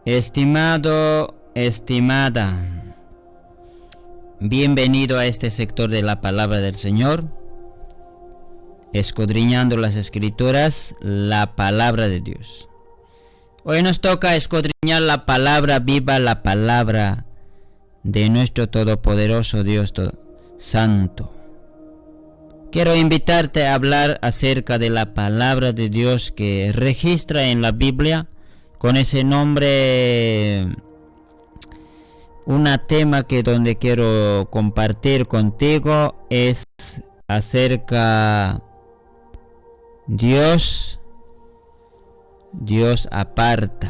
Estimado, estimada, bienvenido a este sector de la palabra del Señor, escudriñando las Escrituras, la palabra de Dios. Hoy nos toca escudriñar la palabra viva, la palabra de nuestro todopoderoso Dios Santo. Quiero invitarte a hablar acerca de la palabra de Dios que registra en la Biblia con ese nombre, un tema que donde quiero compartir contigo es acerca Dios aparta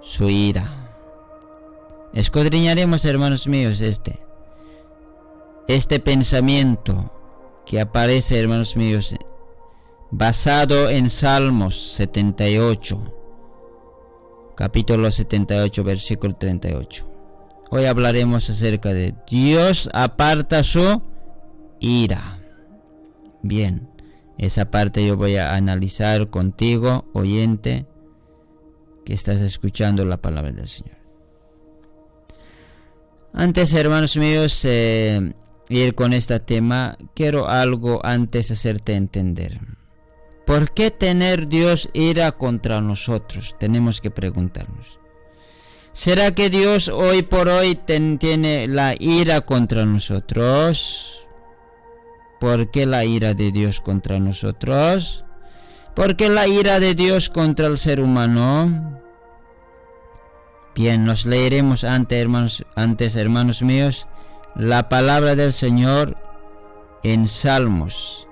su ira. Escudriñaremos, hermanos míos, este pensamiento que aparece, hermanos míos, basado en Salmos 78, capítulo 78, versículo 38. Hoy hablaremos acerca de Dios aparta su ira. Bien, esa parte yo voy a analizar contigo, oyente, que estás escuchando la palabra del Señor. Antes, hermanos míos, ir con este tema, quiero algo antes hacerte entender. ¿Por qué tener Dios ira contra nosotros? Tenemos que preguntarnos. ¿Será que Dios hoy por hoy tiene la ira contra nosotros? ¿Por qué la ira de Dios contra nosotros? ¿Por qué la ira de Dios contra el ser humano? Bien, nos leeremos antes, hermanos míos, la palabra del Señor en Salmos.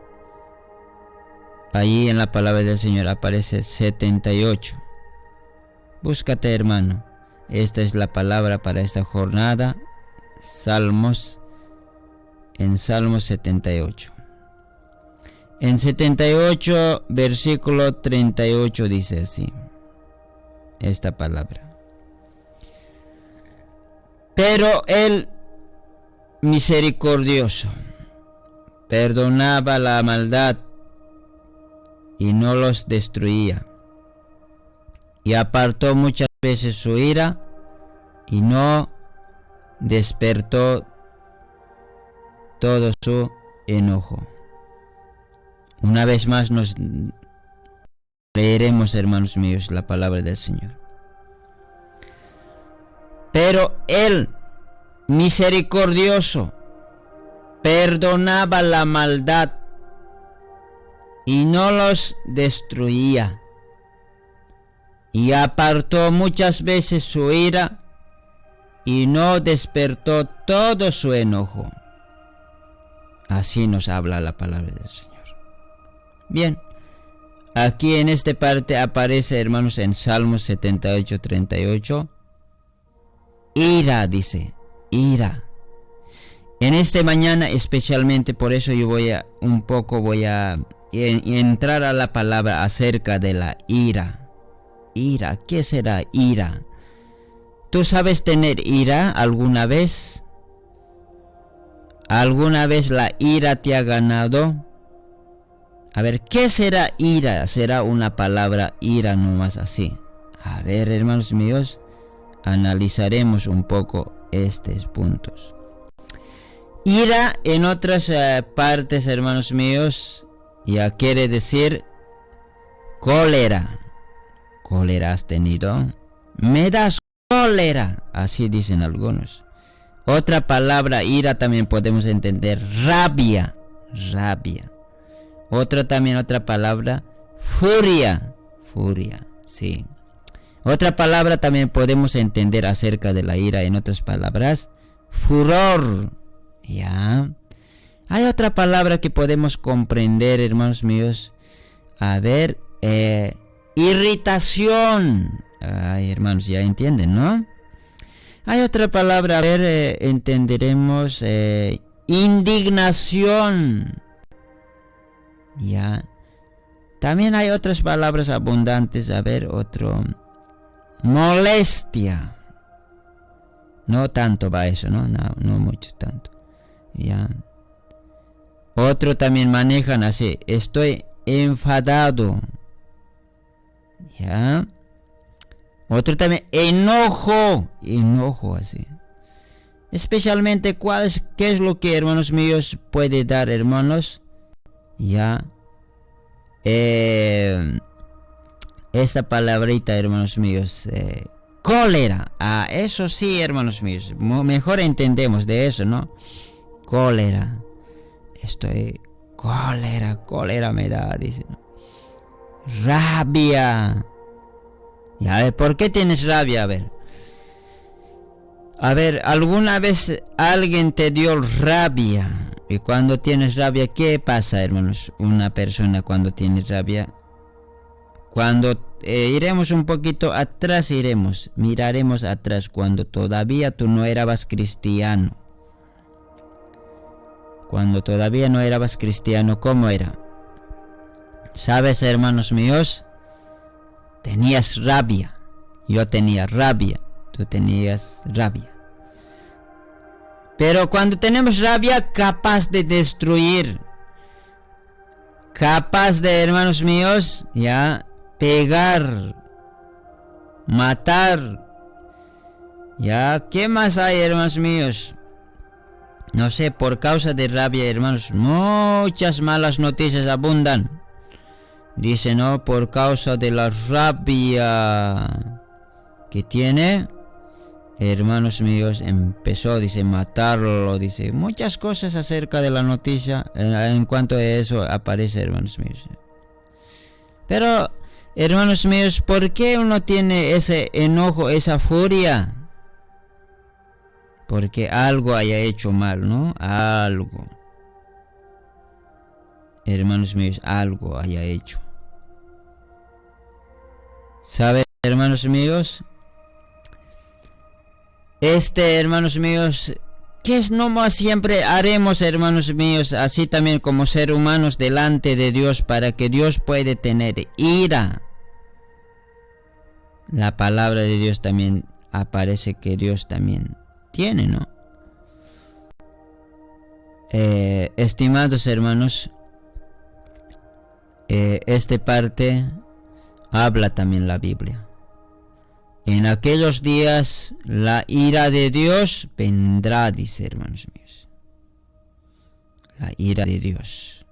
Allí en la palabra del Señor aparece 78. Búscate, hermano. Esta es la palabra para esta jornada. En Salmos 78. En 78, versículo 38 dice así. Esta palabra. Pero Él, misericordioso, perdonaba la maldad y no los destruía, y apartó muchas veces su ira y no despertó todo su enojo. Una vez más nos leeremos, hermanos míos, la palabra del Señor. Pero Él, misericordioso, perdonaba la maldad y no los destruía, y apartó muchas veces su ira y no despertó todo su enojo. Así nos habla la palabra del Señor. Bien, aquí en esta parte aparece, hermanos, en Salmos 78, 38, ira, dice, ira. En esta mañana especialmente, por eso yo voy a entrar a la palabra acerca de la ira. Ira, ¿qué será ira? ¿Tú sabes tener ira alguna vez? ¿Alguna vez la ira te ha ganado? A ver, ¿qué será ira? ¿Será una palabra ira nomás así? A ver, hermanos míos, analizaremos un poco estos puntos. Ira en otras partes, hermanos míos, ya quiere decir cólera. ¿Cólera has tenido? Me das cólera, así dicen algunos. Otra palabra, ira, también podemos entender rabia, rabia. Otra palabra, furia, sí. Otra palabra también podemos entender acerca de la ira en otras palabras, furor, ya. Hay otra palabra que podemos comprender, hermanos míos, a ver, irritación. Ay, hermanos, ya entienden, ¿no? Hay otra palabra, a ver, entenderemos, indignación. Ya. También hay otras palabras abundantes, a ver, otro, molestia. No tanto va eso, no mucho tanto. Ya. Otro también manejan así, estoy enfadado. ¿Ya? Otro también, enojo. Enojo así. Especialmente, ¿qué es lo que, hermanos míos, puede dar, hermanos? Ya. Esta palabrita, hermanos míos, cólera. Eso sí, hermanos míos, mejor entendemos de eso, ¿no? Cólera. Cólera me da, dice, ¿no? Rabia. Ya, a ver, ¿por qué tienes rabia? A ver, ¿alguna vez alguien te dio rabia? Y cuando tienes rabia, ¿qué pasa, hermanos? Una persona cuando tiene rabia, cuando iremos un poquito atrás, miraremos atrás, cuando todavía tú no eras cristiano. Cuando todavía no eras cristiano, ¿cómo era? ¿Sabes, hermanos míos? Tenías rabia. Yo tenía rabia. Tú tenías rabia. Pero cuando tenemos rabia, capaz de destruir, capaz de, hermanos míos, ya, pegar, matar. Ya, ¿qué más hay, hermanos míos? No sé, por causa de rabia, hermanos, muchas malas noticias abundan. Dice, no, por causa de la rabia que tiene, hermanos míos, empezó, dice, matarlo, dice, muchas cosas acerca de la noticia, en cuanto a eso aparece, hermanos míos. Pero, hermanos míos, ¿por qué uno tiene ese enojo, esa furia? Porque algo haya hecho mal, ¿no? Algo. Hermanos míos, algo haya hecho. ¿Saben, hermanos míos? Hermanos míos, ¿qué es nomás siempre haremos, hermanos míos, así también como ser humanos delante de Dios, para que Dios pueda tener ira? La palabra de Dios también aparece que Dios también tiene, ¿no? Estimados hermanos, esta parte habla también la Biblia. En aquellos días la ira de Dios vendrá, dice, hermanos míos. La ira de Dios.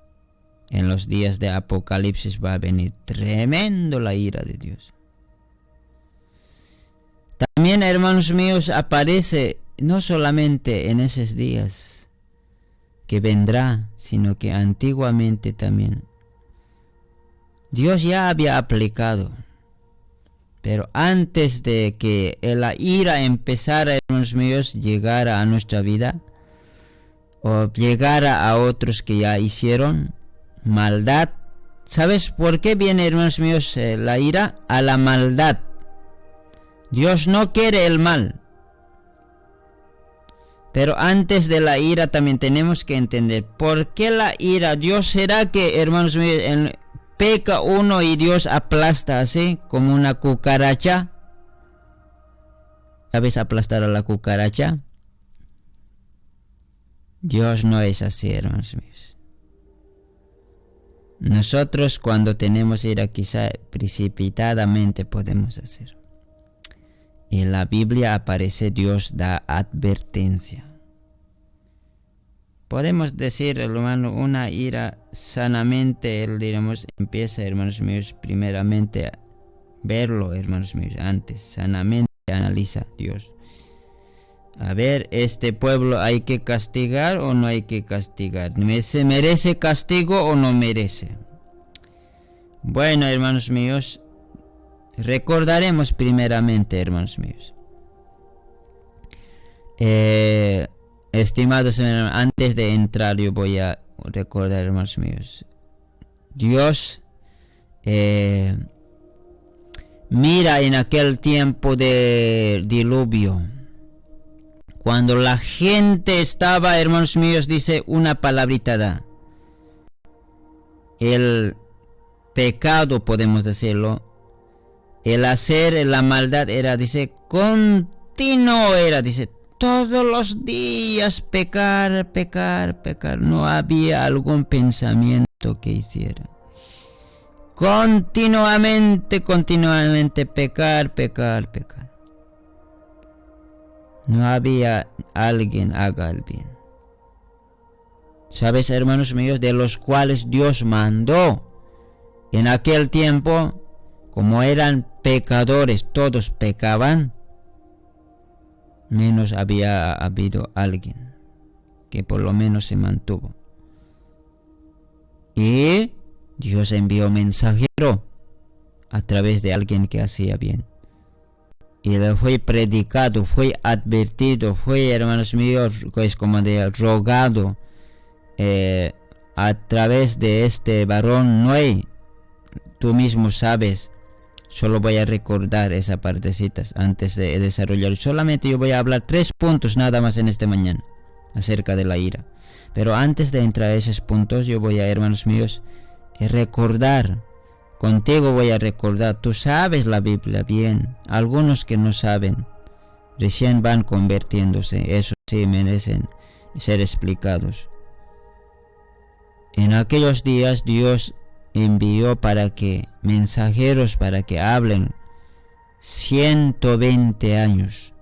En los días de Apocalipsis va a venir tremendo la ira de Dios. También, hermanos míos, aparece no solamente en esos días que vendrá, sino que antiguamente también Dios ya había aplicado. Pero antes de que la ira empezara, hermanos míos, llegara a nuestra vida, o llegara a otros que ya hicieron maldad. ¿Sabes por qué viene, hermanos míos, la ira? A la maldad. Dios no quiere el mal. Pero antes de la ira también tenemos que entender por qué la ira. Dios, ¿será que, hermanos míos, peca uno y Dios aplasta así como una cucaracha? ¿Sabes aplastar a la cucaracha? Dios no es así, hermanos míos. Nosotros cuando tenemos ira quizá precipitadamente podemos hacer. En la Biblia aparece Dios da advertencia. Podemos decir, hermano, una ira sanamente, diremos, empieza, hermanos míos, primeramente a verlo, hermanos míos, antes, sanamente analiza Dios. A ver, este pueblo hay que castigar o no hay que castigar. ¿Se merece castigo o no merece? Bueno, hermanos míos, recordaremos primeramente, hermanos míos. Estimados hermanos, antes de entrar yo voy a recordar, hermanos míos. Dios mira en aquel tiempo de diluvio, cuando la gente estaba, hermanos míos, dice una palabrita da. El pecado, podemos decirlo, el hacer la maldad era, dice, continuo era, dice, todos los días pecar. No había algún pensamiento que hiciera. continuamente pecar. No había alguien haga el bien. ¿Sabes, hermanos míos? De los cuales Dios mandó en aquel tiempo, como eran pecadores, todos pecaban, menos había habido alguien que por lo menos se mantuvo. Y Dios envió mensajero a través de alguien que hacía bien. Y le fue predicado, fue advertido, fue, hermanos míos, pues como de rogado a través de este varón Noé. Tú mismo sabes, solo voy a recordar esas partecitas antes de desarrollar. Solamente yo voy a hablar 3 puntos nada más en esta mañana acerca de la ira. Pero antes de entrar a esos puntos, yo voy a, hermanos míos, recordar. Contigo voy a recordar. Tú sabes la Biblia bien. Algunos que no saben, recién van convirtiéndose. Eso sí merecen ser explicados. En aquellos días Dios envió mensajeros para que hablen 120 años.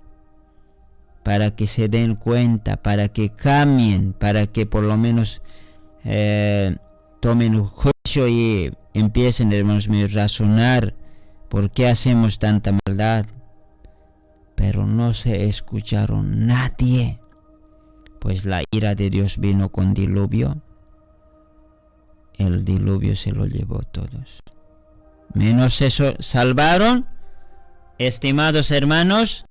Para que se den cuenta, para que cambien, para que por lo menos tomen un juicio y empiecen, hermanos míos, a razonar por qué hacemos tanta maldad. Pero no se escucharon nadie, pues la ira de Dios vino con diluvio. El diluvio se lo llevó todos. Menos eso salvaron, estimados hermanos,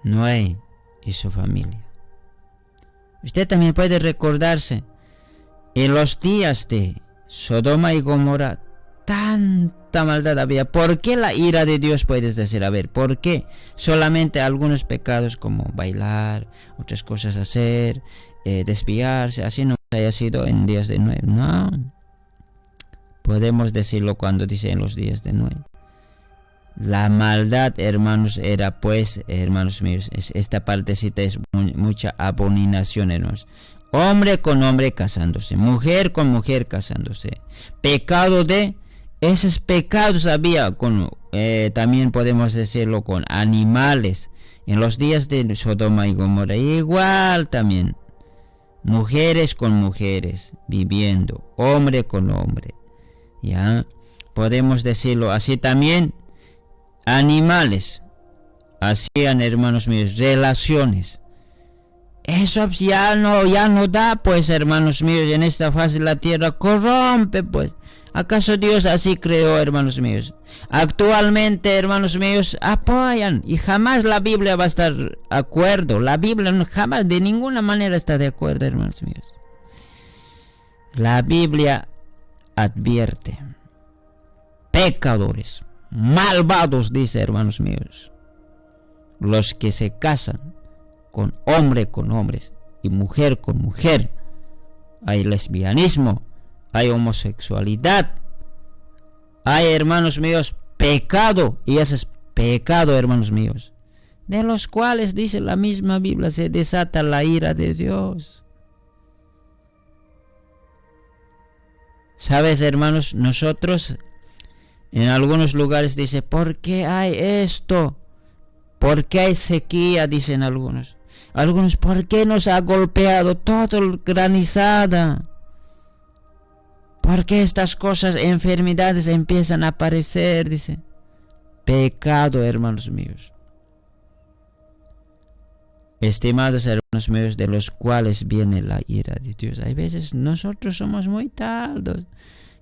Noé y su familia. Usted también puede recordarse, en los días de Sodoma y Gomorra, tanta maldad había. ¿Por qué la ira de Dios, puedes decir? A ver, ¿por qué solamente algunos pecados como bailar, otras cosas hacer, desviarse, así no haya sido en días de Noé? No. Podemos decirlo cuando dice en los días de Noé. La maldad, hermanos, era pues, hermanos míos, esta partecita es mucha abominación, hermanos. Hombre con hombre casándose, mujer con mujer casándose. Pecado de, esos pecados había también podemos decirlo con animales. En los días de Sodoma y Gomorra, igual también. Mujeres con mujeres viviendo, hombre con hombre. Ya, podemos decirlo así también. Animales hacían, hermanos míos, relaciones. Eso ya no da, pues, hermanos míos, en esta faz de la tierra corrompe, pues. ¿Acaso Dios así creó, hermanos míos? Actualmente, hermanos míos, apoyan, y jamás la Biblia va a estar de acuerdo. La Biblia jamás, de ninguna manera está de acuerdo, hermanos míos. La Biblia advierte: pecadores, malvados, dice, hermanos míos, los que se casan con hombres y mujer con mujer. Hay lesbianismo, hay homosexualidad, hay, hermanos míos, pecado, y ese es pecado, hermanos míos, de los cuales, dice la misma Biblia, se desata la ira de Dios. ¿Sabes, hermanos? Nosotros en algunos lugares dice, ¿por qué hay esto? ¿Por qué hay sequía? Dicen algunos. Algunos, ¿por qué nos ha golpeado todo granizada? ¿Por qué estas cosas, enfermedades empiezan a aparecer? Dice, pecado, hermanos míos. Estimados hermanos míos, de los cuales viene la ira de Dios. Hay veces nosotros somos muy tardos.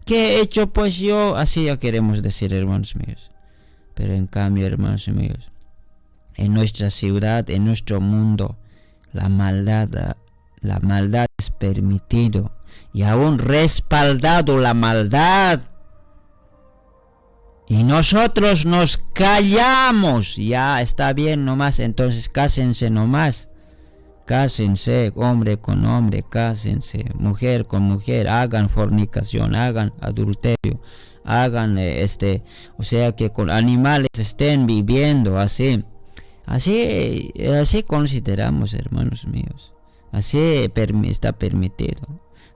¿Qué he hecho pues yo? Así ya queremos decir, hermanos míos. Pero en cambio, hermanos míos, en nuestra ciudad, en nuestro mundo, la maldad es permitido y aún respaldado la maldad. Y nosotros nos callamos. Ya está bien nomás, entonces cásense nomás. Cásense, hombre con hombre, cásense, mujer con mujer, hagan fornicación, hagan adulterio, hagan o sea que con animales estén viviendo así. Así consideramos, hermanos míos. Así está permitido.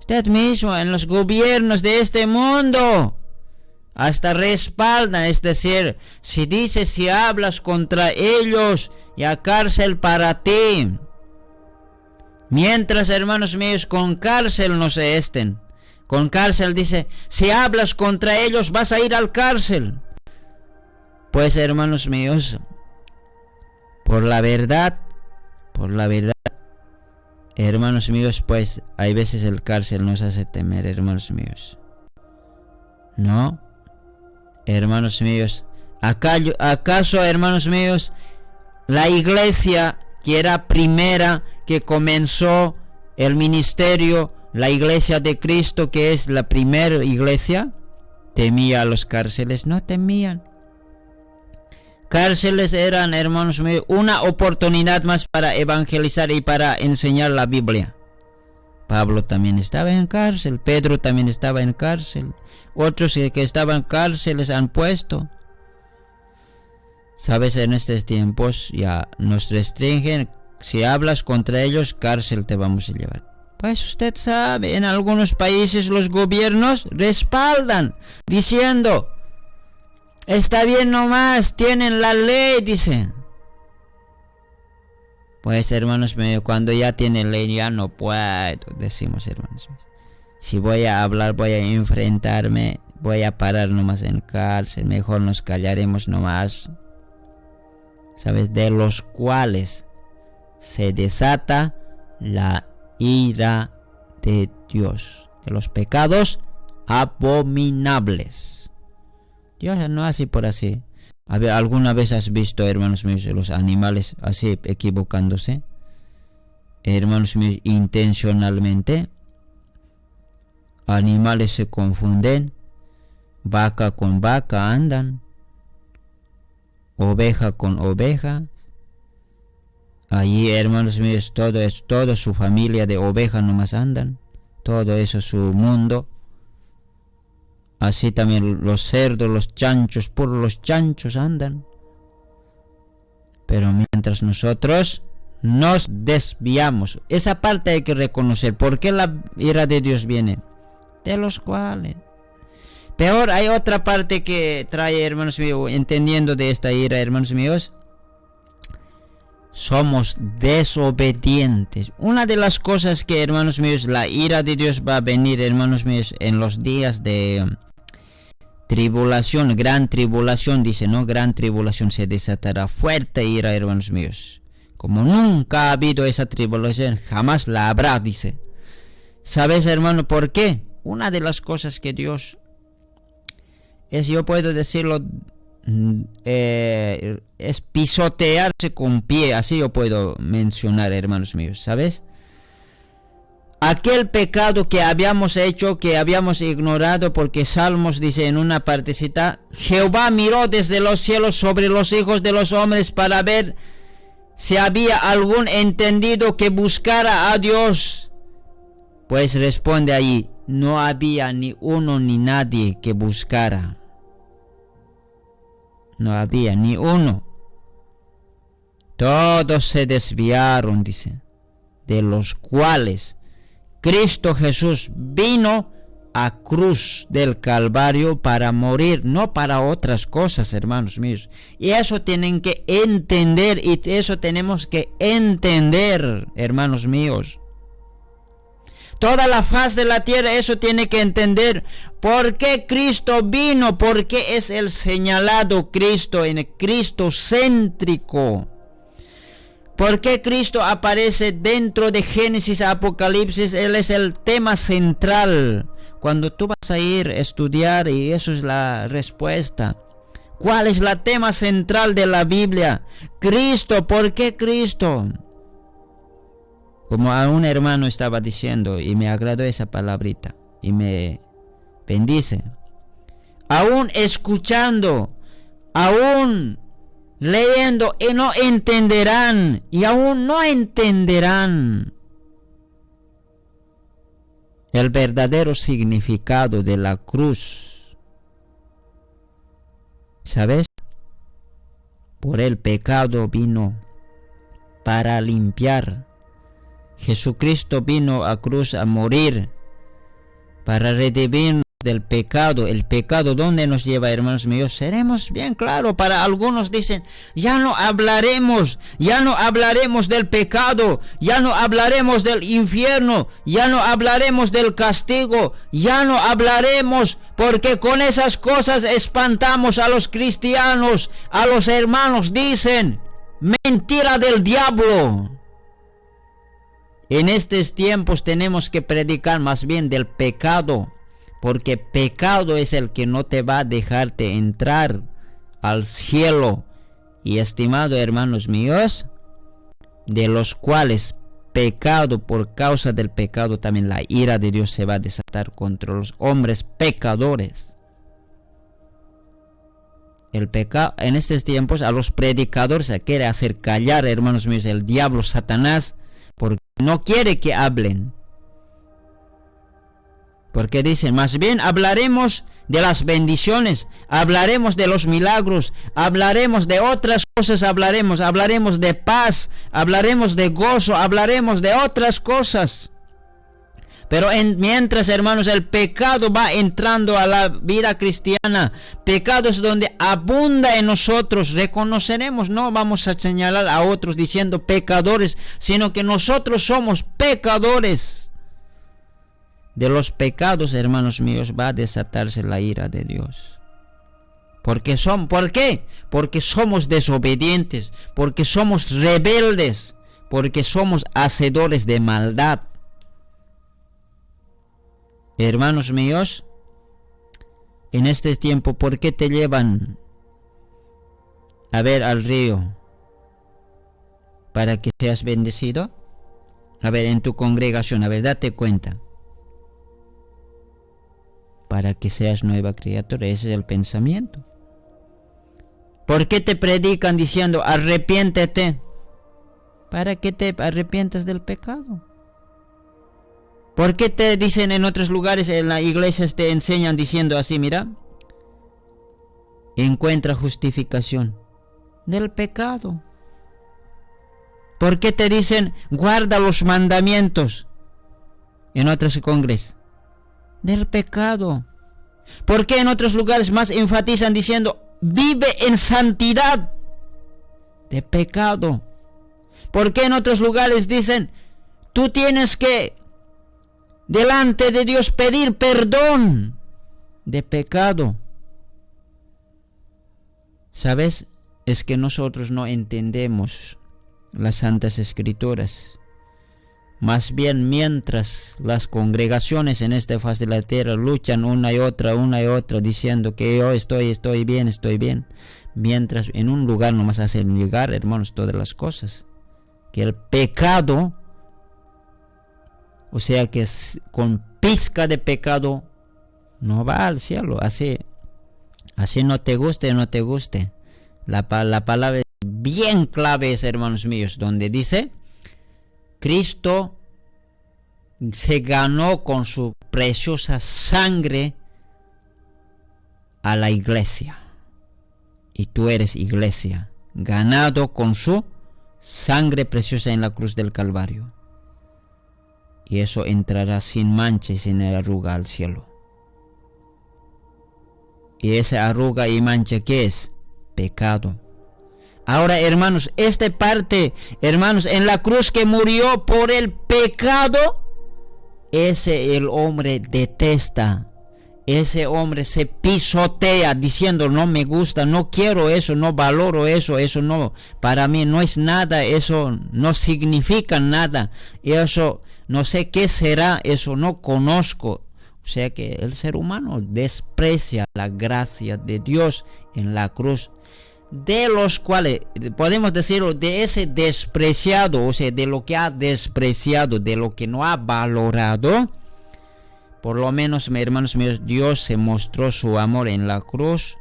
Usted mismo en los gobiernos de este mundo hasta respaldan, es decir, si hablas contra ellos, ya cárcel para ti. Mientras, hermanos míos, con cárcel no se estén. Con cárcel dice, si hablas contra ellos vas a ir al cárcel. Pues, hermanos míos, por la verdad, hermanos míos, pues hay veces el cárcel nos hace temer, hermanos míos. ¿No? Hermanos míos, ¿acaso, hermanos míos, la iglesia que era primera, que comenzó el ministerio, la iglesia de Cristo, que es la primera iglesia, temía a los cárceles? No temían. Cárceles eran, hermanos míos, una oportunidad más para evangelizar y para enseñar la Biblia. Pablo también estaba en cárcel, Pedro también estaba en cárcel, otros que estaban en cárceles han puesto. Sabes, en estos tiempos ya nos restringen, si hablas contra ellos, cárcel te vamos a llevar. Pues usted sabe, en algunos países los gobiernos respaldan, diciendo, está bien nomás, tienen la ley, dicen. Pues, hermanos míos, cuando ya tienen ley, ya no puedo, decimos, hermanos míos. Si voy a hablar, voy a enfrentarme, voy a parar nomás en cárcel, mejor nos callaremos nomás. ¿Sabes? De los cuales se desata la ira de Dios, de los pecados abominables. Dios no hace por así. ¿Alguna vez has visto, hermanos míos, los animales así equivocándose? Hermanos míos, intencionalmente. Animales se confunden. Vaca con vaca andan. Oveja con oveja. Allí, hermanos míos, toda su familia de ovejas nomás andan. Todo eso es su mundo. Así también los cerdos, los chanchos, por los chanchos andan. Pero mientras nosotros nos desviamos, esa parte hay que reconocer. ¿Por qué la ira de Dios viene? De los cuales. Peor, hay otra parte que trae, hermanos míos, entendiendo de esta ira, hermanos míos. Somos desobedientes. Una de las cosas que, hermanos míos, la ira de Dios va a venir, hermanos míos, en los días de tribulación, gran tribulación, dice, ¿no? Gran tribulación, se desatará fuerte ira, hermanos míos. Como nunca ha habido esa tribulación, jamás la habrá, dice. ¿Sabes, hermano, por qué? Una de las cosas que Dios es, yo puedo decirlo, es pisotearse con pie, así yo puedo mencionar, hermanos míos, ¿sabes? Aquel pecado que habíamos hecho, que habíamos ignorado, porque Salmos dice en una partecita, Jehová miró desde los cielos sobre los hijos de los hombres para ver si había algún entendido que buscara a Dios. Pues responde allí, no había ni uno ni nadie que buscara. No había ni uno. Todos se desviaron, dice, de los cuales Cristo Jesús vino a cruz del Calvario para morir, no para otras cosas, hermanos míos. Y eso tienen que entender, y eso tenemos que entender, hermanos míos. Toda la faz de la tierra eso tiene que entender. ¿Por qué Cristo vino? ¿Por qué es el señalado Cristo, en el Cristo céntrico? ¿Por qué Cristo aparece dentro de Génesis, Apocalipsis? Él es el tema central. Cuando tú vas a ir a estudiar, y eso es la respuesta. ¿Cuál es el tema central de la Biblia? Cristo. ¿Por qué Cristo? Como a un hermano estaba diciendo, y me agradó esa palabrita, y me bendice. Aún escuchando, aún leyendo, y no entenderán, y aún no entenderán el verdadero significado de la cruz. ¿Sabes? Por el pecado vino para limpiar. Jesucristo vino a cruz a morir para redimirnos del pecado. El pecado, ¿dónde nos lleva, hermanos míos? Seremos bien claro. Para algunos dicen, ya no hablaremos del pecado, ya no hablaremos del infierno, ya no hablaremos del castigo, ya no hablaremos, porque con esas cosas espantamos a los cristianos, a los hermanos. Dicen, mentira del diablo. En estos tiempos tenemos que predicar más bien del pecado, porque pecado es el que no te va a dejarte entrar al cielo. Y estimados hermanos míos, de los cuales pecado, por causa del pecado también la ira de Dios se va a desatar contra los hombres pecadores. El pecado en estos tiempos a los predicadores se quiere hacer callar, hermanos míos, el diablo, Satanás, porque no quiere que hablen. Porque dicen, más bien hablaremos de las bendiciones, hablaremos de los milagros, hablaremos de otras cosas, hablaremos de paz, hablaremos de gozo, hablaremos de otras cosas. Pero mientras, hermanos, el pecado va entrando a la vida cristiana, pecado es donde abunda en nosotros, reconoceremos, no vamos a señalar a otros diciendo pecadores, sino que nosotros somos pecadores. De los pecados, hermanos míos, va a desatarse la ira de Dios. ¿Por qué? Porque somos desobedientes, porque somos rebeldes, porque somos hacedores de maldad. Hermanos míos, en este tiempo, ¿por qué te llevan a ver al río? ¿Para que seas bendecido? A ver, en tu congregación, a ver, date cuenta. Para que seas nueva criatura, ese es el pensamiento. ¿Por qué te predican diciendo arrepiéntete? Para que te arrepientas del pecado. ¿Por qué te dicen en otros lugares, en las iglesias te enseñan diciendo así, mira, encuentra justificación del pecado? ¿Por qué te dicen guarda los mandamientos en otros congresos? Del pecado. ¿Por qué en otros lugares más enfatizan diciendo vive en santidad? De pecado. ¿Por qué en otros lugares dicen tú tienes que delante de Dios pedir perdón? De pecado. ¿Sabes? Es que nosotros no entendemos las Santas Escrituras. Más bien, mientras las congregaciones en esta faz de la tierra luchan una y otra, diciendo que yo estoy bien, mientras en un lugar nomás hacen llegar, hermanos, todas las cosas. Que el pecado, o sea que con pizca de pecado, no va al cielo. Así no te guste. La palabra bien clave es, hermanos míos, donde dice, Cristo se ganó con su preciosa sangre a la iglesia. Y tú eres iglesia, ganado con su sangre preciosa en la cruz del Calvario. Y eso entrará sin mancha y sin arruga al cielo. Y esa arruga y mancha, ¿qué es? Pecado. Ahora, hermanos, esta parte, hermanos, en la cruz que murió por el pecado, ese el hombre detesta. Ese hombre se pisotea diciendo no me gusta, no quiero eso, no valoro eso, eso no, para mí no es nada, eso no significa nada, eso no sé qué será, eso no conozco. O sea que el ser humano desprecia la gracia de Dios en la cruz, de los cuales podemos decirlo, de ese despreciado, o sea, de lo que ha despreciado, de lo que no ha valorado. Por lo menos, hermanos míos, Dios se mostró su amor en la cruz,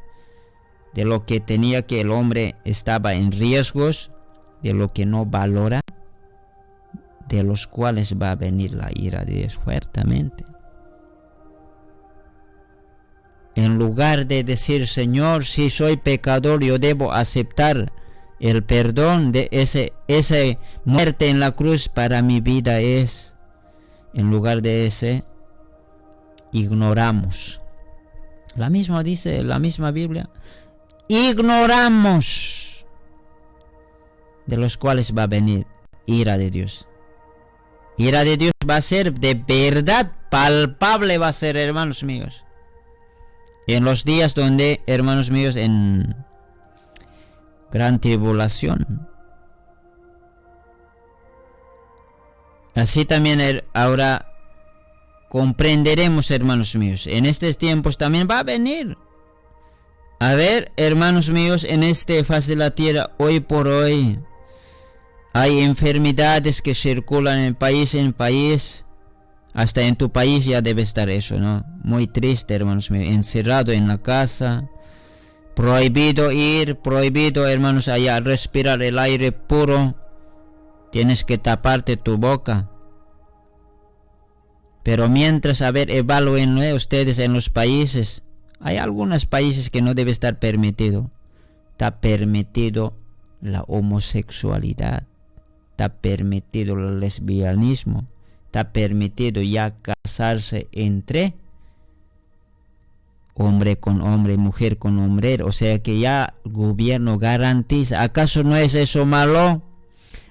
de lo que tenía que el hombre estaba en riesgos, de lo que no valora, de los cuales va a venir la ira de Dios fuertemente. En lugar de decir, Señor, si soy pecador, yo debo aceptar el perdón de esa muerte en la cruz para mi vida es, en lugar de ese, ignoramos. La misma dice la misma Biblia. Ignoramos, de los cuales va a venir ira de Dios. Ira de Dios va a ser de verdad palpable, va a ser, hermanos míos. En los días donde, hermanos míos, en gran tribulación. Así también ahora comprenderemos, hermanos míos, en estos tiempos también va a venir. A ver, hermanos míos, en este faz de la tierra, hoy por hoy, hay enfermedades que circulan en país. Hasta en tu país ya debe estar eso, ¿no? Muy triste, hermanos míos. Encerrado en la casa. Prohibido ir, prohibido, hermanos, allá respirar el aire puro. Tienes que taparte tu boca. Pero mientras, a ver, evalúen ustedes en los países. Hay algunos países que no debe estar permitido. Está permitido la homosexualidad. Está permitido el lesbianismo. Está permitido ya casarse entre hombre con hombre, mujer con hombre. O sea que ya el gobierno garantiza. ¿Acaso no es eso malo?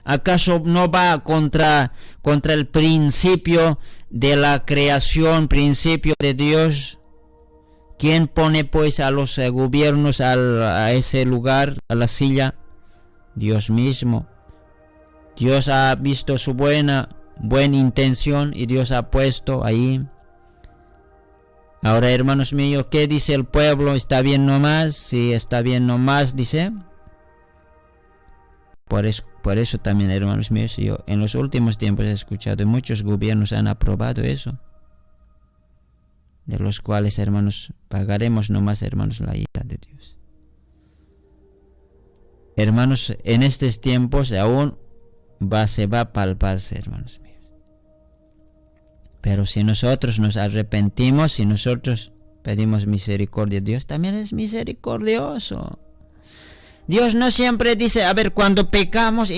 ¿Acaso no va contra el principio de la creación, principio de Dios? ¿Quién pone pues a los gobiernos a ese lugar, a la silla? Dios mismo. Dios ha visto su buena intención y Dios ha puesto ahí. Ahora, hermanos míos, ¿qué dice el pueblo? ¿Está bien nomás? Sí, está bien nomás, dice. Por eso también, hermanos míos, yo en los últimos tiempos he escuchado, muchos gobiernos han aprobado eso. De los cuales, hermanos, pagaremos nomás, hermanos, la ira de Dios. Hermanos, en estos tiempos aún se va a palparse, hermanos míos. Pero si nosotros nos arrepentimos, si nosotros pedimos misericordia, Dios también es misericordioso. Dios no siempre dice, a ver, cuando pecamos,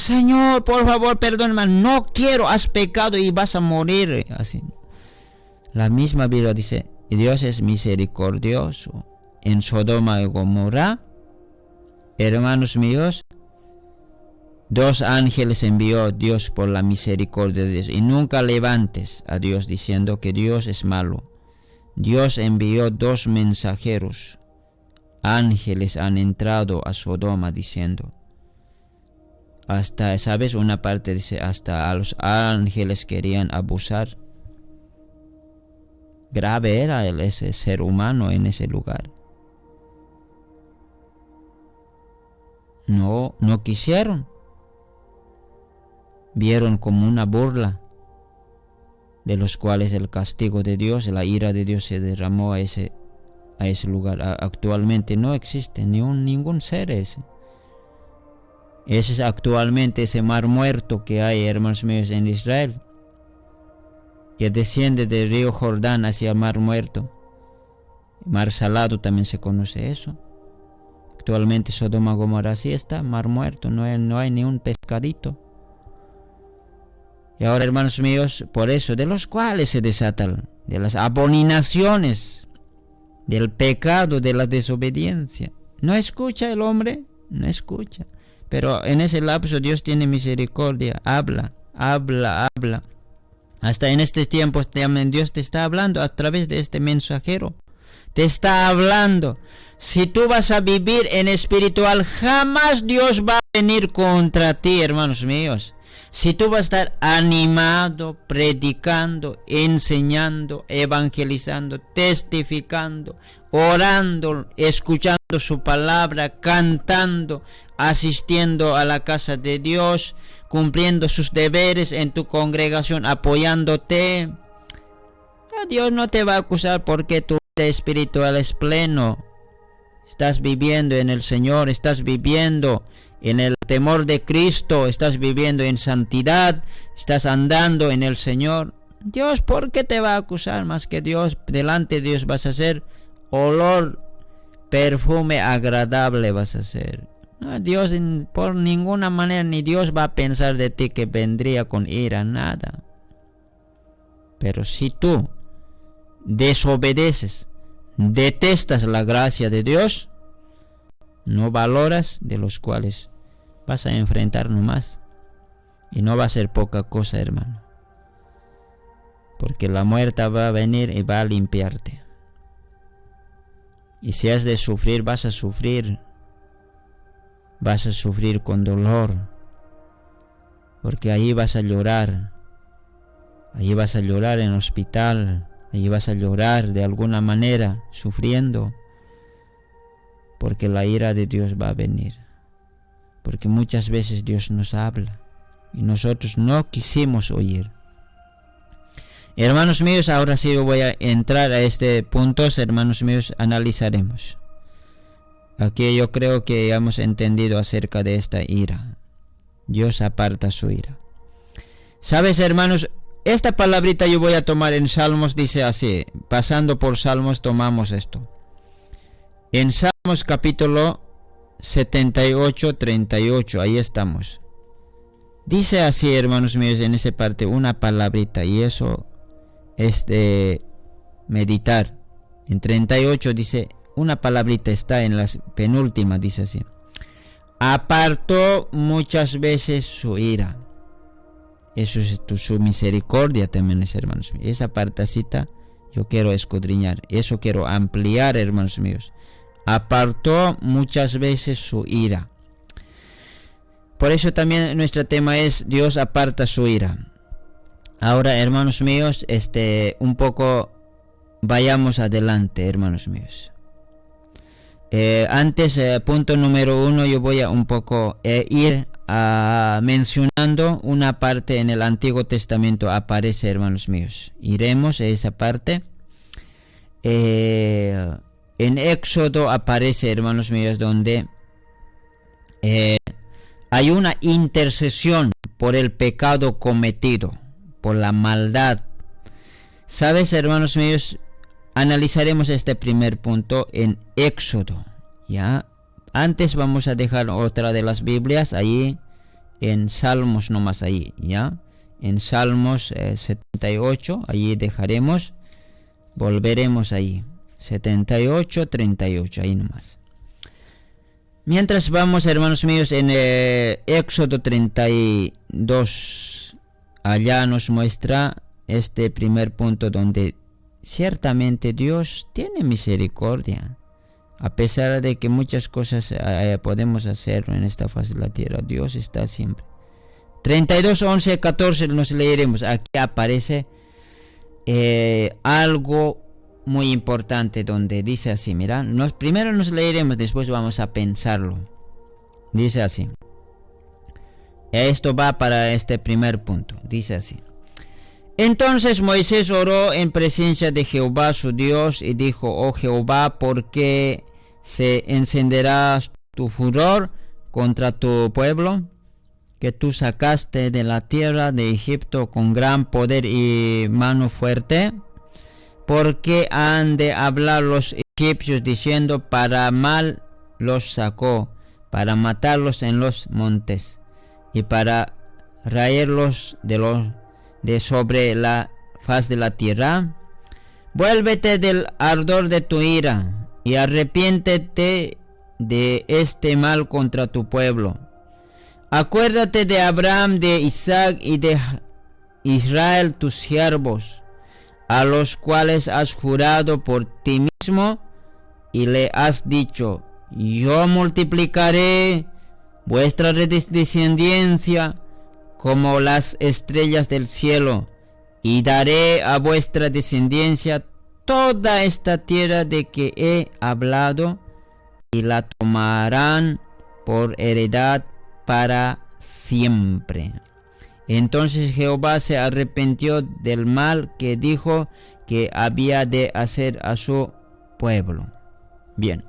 Señor, por favor, perdóname, no quiero, has pecado y vas a morir. Así. La misma Biblia dice, Dios es misericordioso. En Sodoma y Gomorra, hermanos míos, 2 ángeles envió Dios por la misericordia de Dios. Y nunca levantes a Dios diciendo que Dios es malo. Dios envió 2 mensajeros. Ángeles han entrado a Sodoma diciendo. Hasta, ¿sabes? Una parte dice, hasta a los ángeles querían abusar. Grave era ese ser humano en ese lugar. No quisieron. Vieron como una burla, de los cuales el castigo de Dios, la ira de Dios se derramó a ese lugar. Actualmente no existe ningún ser ese. Ese es actualmente ese mar muerto que hay, hermanos míos, en Israel, que desciende del río Jordán hacia el mar muerto. Mar salado también se conoce eso. Actualmente Sodoma y Gomorra así está, mar muerto, no hay ni un pescadito. Y ahora, hermanos míos, por eso, de los cuales se desatan, de las abominaciones, del pecado, de la desobediencia. No escucha el hombre, no escucha. Pero en ese lapso Dios tiene misericordia, habla. Hasta en estos tiempos también Dios te está hablando a través de este mensajero. Te está hablando. Si tú vas a vivir en espiritual, jamás Dios va a venir contra ti, hermanos míos. Si tú vas a estar animado, predicando, enseñando, evangelizando, testificando, orando, escuchando su palabra, cantando, asistiendo a la casa de Dios, cumpliendo sus deberes en tu congregación, apoyándote, Dios no te va a acusar porque tu vida espiritual es pleno. Estás viviendo en el Señor, estás viviendo en el temor de Cristo, estás viviendo en santidad, estás andando en el Señor. Dios, ¿por qué te va a acusar? Más que Dios, delante de Dios vas a ser olor, perfume agradable vas a ser. No, Dios por ninguna manera, ni Dios va a pensar de ti que vendría con ira, nada. Pero si tú desobedeces, detestas la gracia de Dios, no valoras, de los cuales vas a enfrentar nomás. Y no va a ser poca cosa, hermano. Porque la muerte va a venir y va a limpiarte. Y si has de sufrir, vas a sufrir. Vas a sufrir con dolor. Porque ahí vas a llorar. Allí vas a llorar en el hospital. Allí vas a llorar de alguna manera, sufriendo. Porque la ira de Dios va a venir. Porque muchas veces Dios nos habla y nosotros no quisimos oír. Hermanos míos, ahora sí voy a entrar a este punto. Hermanos míos, analizaremos. Aquí yo creo que hemos entendido acerca de esta ira. Dios aparta su ira. ¿Sabes, hermanos? Esta palabrita yo voy a tomar en Salmos, dice así. Pasando por Salmos tomamos esto. En Salmos capítulo 78, 38, ahí estamos. Dice así, hermanos míos, en esa parte una palabrita, y eso es de meditar. En 38 dice, una palabrita está en la penúltima, dice así. Apartó muchas veces su ira. Eso es su misericordia también, hermanos míos. Esa partecita yo quiero escudriñar, eso quiero ampliar, hermanos míos. Apartó muchas veces su ira. Por eso también nuestro tema es Dios aparta su ira. Ahora, hermanos míos, un poco vayamos adelante, hermanos míos. Antes, punto número 1, yo voy a un poco ir mencionando una parte en el Antiguo Testamento aparece, hermanos míos. Iremos a esa parte. En Éxodo aparece, hermanos míos, donde hay una intercesión por el pecado cometido, por la maldad. ¿Sabes, hermanos míos? Analizaremos este primer punto en Éxodo, ¿ya? Antes vamos a dejar otra de las Biblias ahí en Salmos nomás ahí, ¿ya? En Salmos 78, allí dejaremos, volveremos ahí. 78, 38, ahí nomás. Mientras vamos, hermanos míos, en Éxodo 32, allá nos muestra este primer punto donde ciertamente Dios tiene misericordia. A pesar de que muchas cosas podemos hacer en esta faz de la tierra, Dios está siempre. 32, 11, 14 nos leeremos. Aquí aparece algo muy importante donde dice así, mira, primero nos leeremos, después vamos a pensarlo. Dice así. Esto va para este primer punto. Dice así. Entonces Moisés oró en presencia de Jehová su Dios y dijo, oh Jehová, ¿por qué se encenderá tu furor contra tu pueblo, que tú sacaste de la tierra de Egipto con gran poder y mano fuerte? ¿Por qué han de hablar los egipcios diciendo, para mal los sacó, para matarlos en los montes y para raerlos de sobre la faz de la tierra? Vuélvete del ardor de tu ira y arrepiéntete de este mal contra tu pueblo. Acuérdate de Abraham, de Isaac y de Israel tus siervos, a los cuales has jurado por ti mismo y le has dicho, yo multiplicaré vuestra descendencia como las estrellas del cielo, y daré a vuestra descendencia toda esta tierra de que he hablado, y la tomarán por heredad para siempre. Entonces Jehová se arrepintió del mal que dijo que había de hacer a su pueblo. Bien,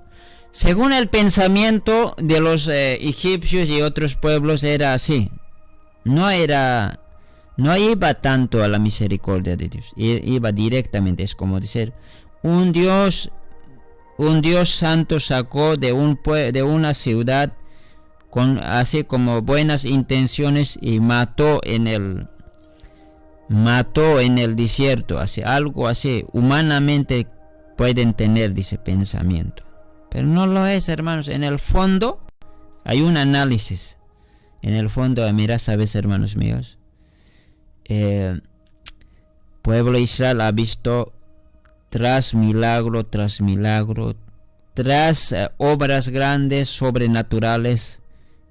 según el pensamiento de los egipcios y otros pueblos era así. No iba tanto a la misericordia de Dios, iba directamente. Es como decir, un Dios santo sacó de una ciudad con así como buenas intenciones y mató mató en el desierto, así, algo así, humanamente pueden tener ese pensamiento. Pero no lo es, hermanos. En el fondo hay un análisis. En el fondo, mira, sabes, hermanos míos, pueblo de Israel ha visto tras milagro, tras obras grandes, sobrenaturales,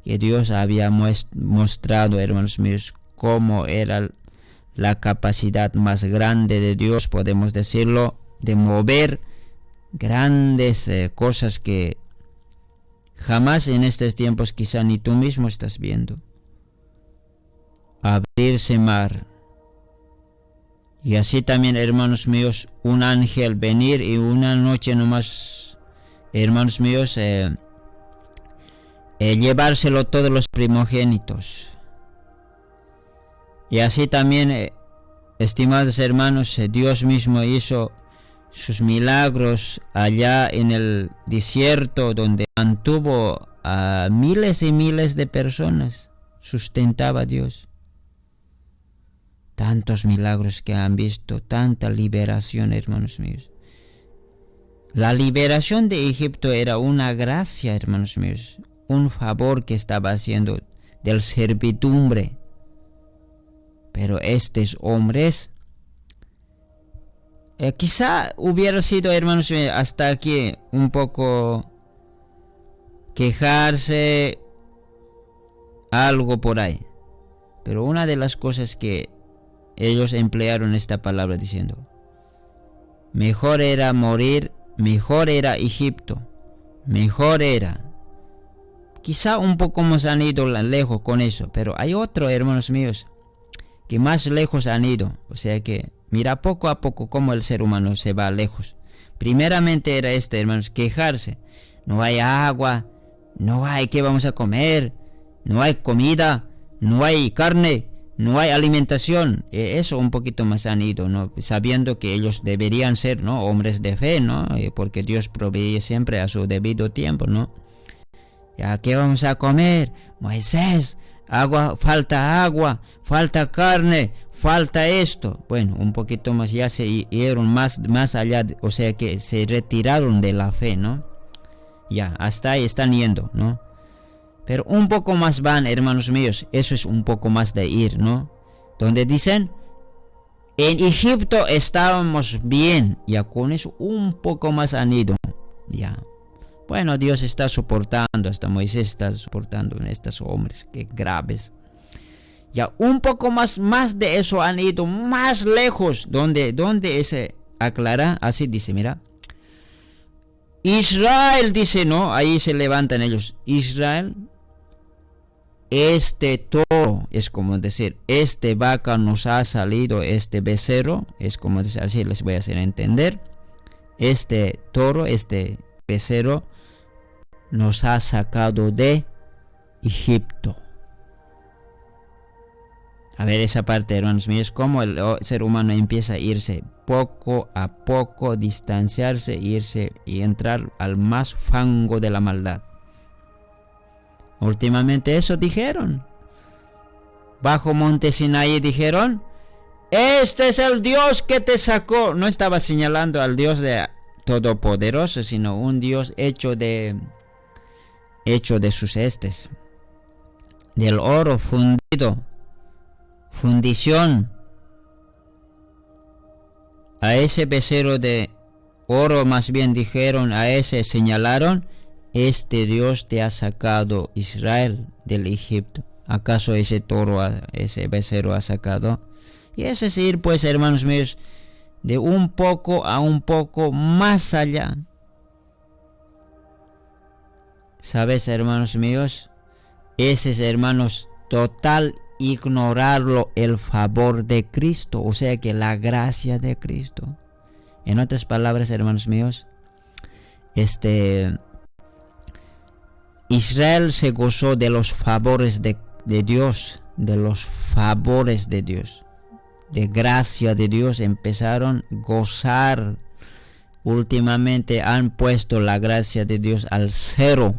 que Dios había mostrado, hermanos míos, cómo era la capacidad más grande de Dios, podemos decirlo, de mover grandes cosas que jamás en estos tiempos quizá ni tú mismo estás viendo. Abrirse mar. Y así también, hermanos míos, un ángel venir y una noche nomás, hermanos míos, llevárselo todos los primogénitos. Y así también, estimados hermanos, Dios mismo hizo sus milagros allá en el desierto, donde mantuvo a miles y miles de personas, sustentaba a Dios. Tantos milagros que han visto, tanta liberación, hermanos míos. La liberación de Egipto era una gracia, hermanos míos, un favor que estaba haciendo del servidumbre. Pero estos hombres, quizá hubiera sido, hermanos míos, hasta aquí un poco quejarse, algo por ahí. Pero una de las cosas que ellos emplearon esta palabra diciendo: mejor era morir, mejor era Egipto, mejor era. Quizá un poco más han ido lejos con eso, pero hay otro, hermanos míos, que más lejos han ido. O sea que mira poco a poco cómo el ser humano se va lejos. Primeramente era hermanos, quejarse. No hay agua, no hay qué vamos a comer, no hay comida, no hay carne, no hay alimentación. Eso un poquito más han ido, ¿no? Sabiendo que ellos deberían ser, ¿no?, hombres de fe, ¿no? Porque Dios provee siempre a su debido tiempo, ¿no? ¿Ya qué vamos a comer? Moisés, falta carne, falta esto. Bueno, un poquito más ya se dieron más allá, o sea que se retiraron de la fe, ¿no? Ya, hasta ahí están yendo, ¿no? Pero un poco más van, hermanos míos, eso es un poco más de ir, ¿no? Donde dicen, en Egipto estábamos bien, ya con eso un poco más han ido, ya. Bueno, Dios está soportando, hasta Moisés está soportando en estos hombres, que graves. Ya un poco más de eso han ido más lejos, donde ese aclara, así dice, mira. Israel dice, ¿no? Ahí se levantan ellos. Israel, este toro, es como decir, este vaca nos ha salido, este becerro, es como decir, así les voy a hacer entender. Este toro, este becerro, nos ha sacado de Egipto. A ver esa parte, hermanos míos, cómo el ser humano empieza a irse poco a poco, distanciarse, irse y entrar al más fango de la maldad. Últimamente eso dijeron. Bajo Monte Sinaí dijeron, este es el Dios que te sacó. No estaba señalando al Dios de Todopoderoso, sino un Dios hecho de sus del oro fundido, fundición. A ese becerro de oro, más bien dijeron, a ese señalaron, este Dios te ha sacado, Israel, del Egipto. ¿Acaso ese toro, ese becerro ha sacado? Y eso es ir, pues, hermanos míos, de un poco a un poco más allá. ¿Sabes, hermanos míos? Ese es, hermanos, total ignorarlo el favor de Cristo, o sea que la gracia de Cristo. En otras palabras, hermanos míos, Israel se gozó de los favores de Dios, de los favores de Dios, de gracia de Dios, empezaron a gozar. Últimamente han puesto la gracia de Dios al cero.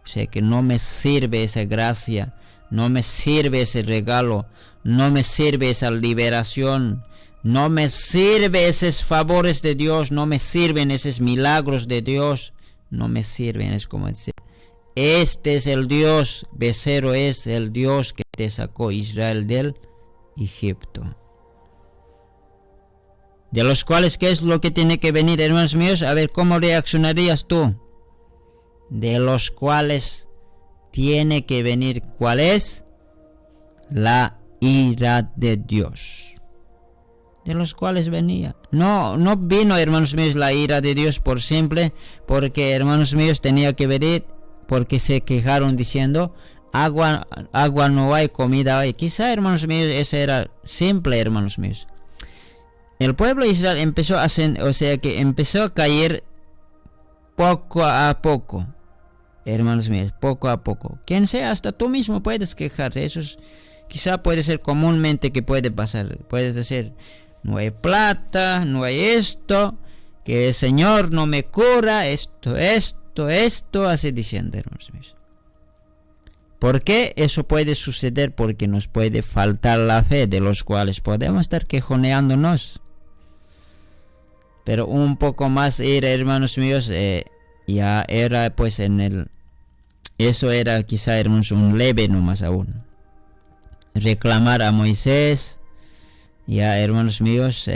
O sea que no me sirve esa gracia, No me sirve ese regalo, no me sirve esa liberación, no me sirve esos favores de Dios, no me sirven esos milagros de Dios, no me sirven. Es como decir, este es el Dios, becerro es el Dios que te sacó Israel del Egipto. De los cuales, ¿qué es lo que tiene que venir, hermanos míos? A ver, ¿cómo reaccionarías tú? De los cuales tiene que venir, ¿cuál es? La ira de Dios. De los cuales venía. No vino, hermanos míos, la ira de Dios por simple, porque, hermanos míos, tenía que venir, porque se quejaron diciendo, agua no hay, comida hay. Quizá, hermanos míos, eso era simple, hermanos míos. El pueblo de Israel empezó a caer poco a poco, hermanos míos, poco a poco. Quien sea, hasta tú mismo puedes quejarte. Eso quizá puede ser comúnmente que puede pasar. Puedes decir, no hay plata, no hay esto, que el Señor no me cura, esto, así diciendo, hermanos míos. ¿Por qué eso puede suceder? Porque nos puede faltar la fe, de los cuales podemos estar quejoneándonos. Pero un poco más era, hermanos míos, ya era pues eso era quizá, hermanos, un leve nomás aún. Reclamar a Moisés, ya, hermanos míos,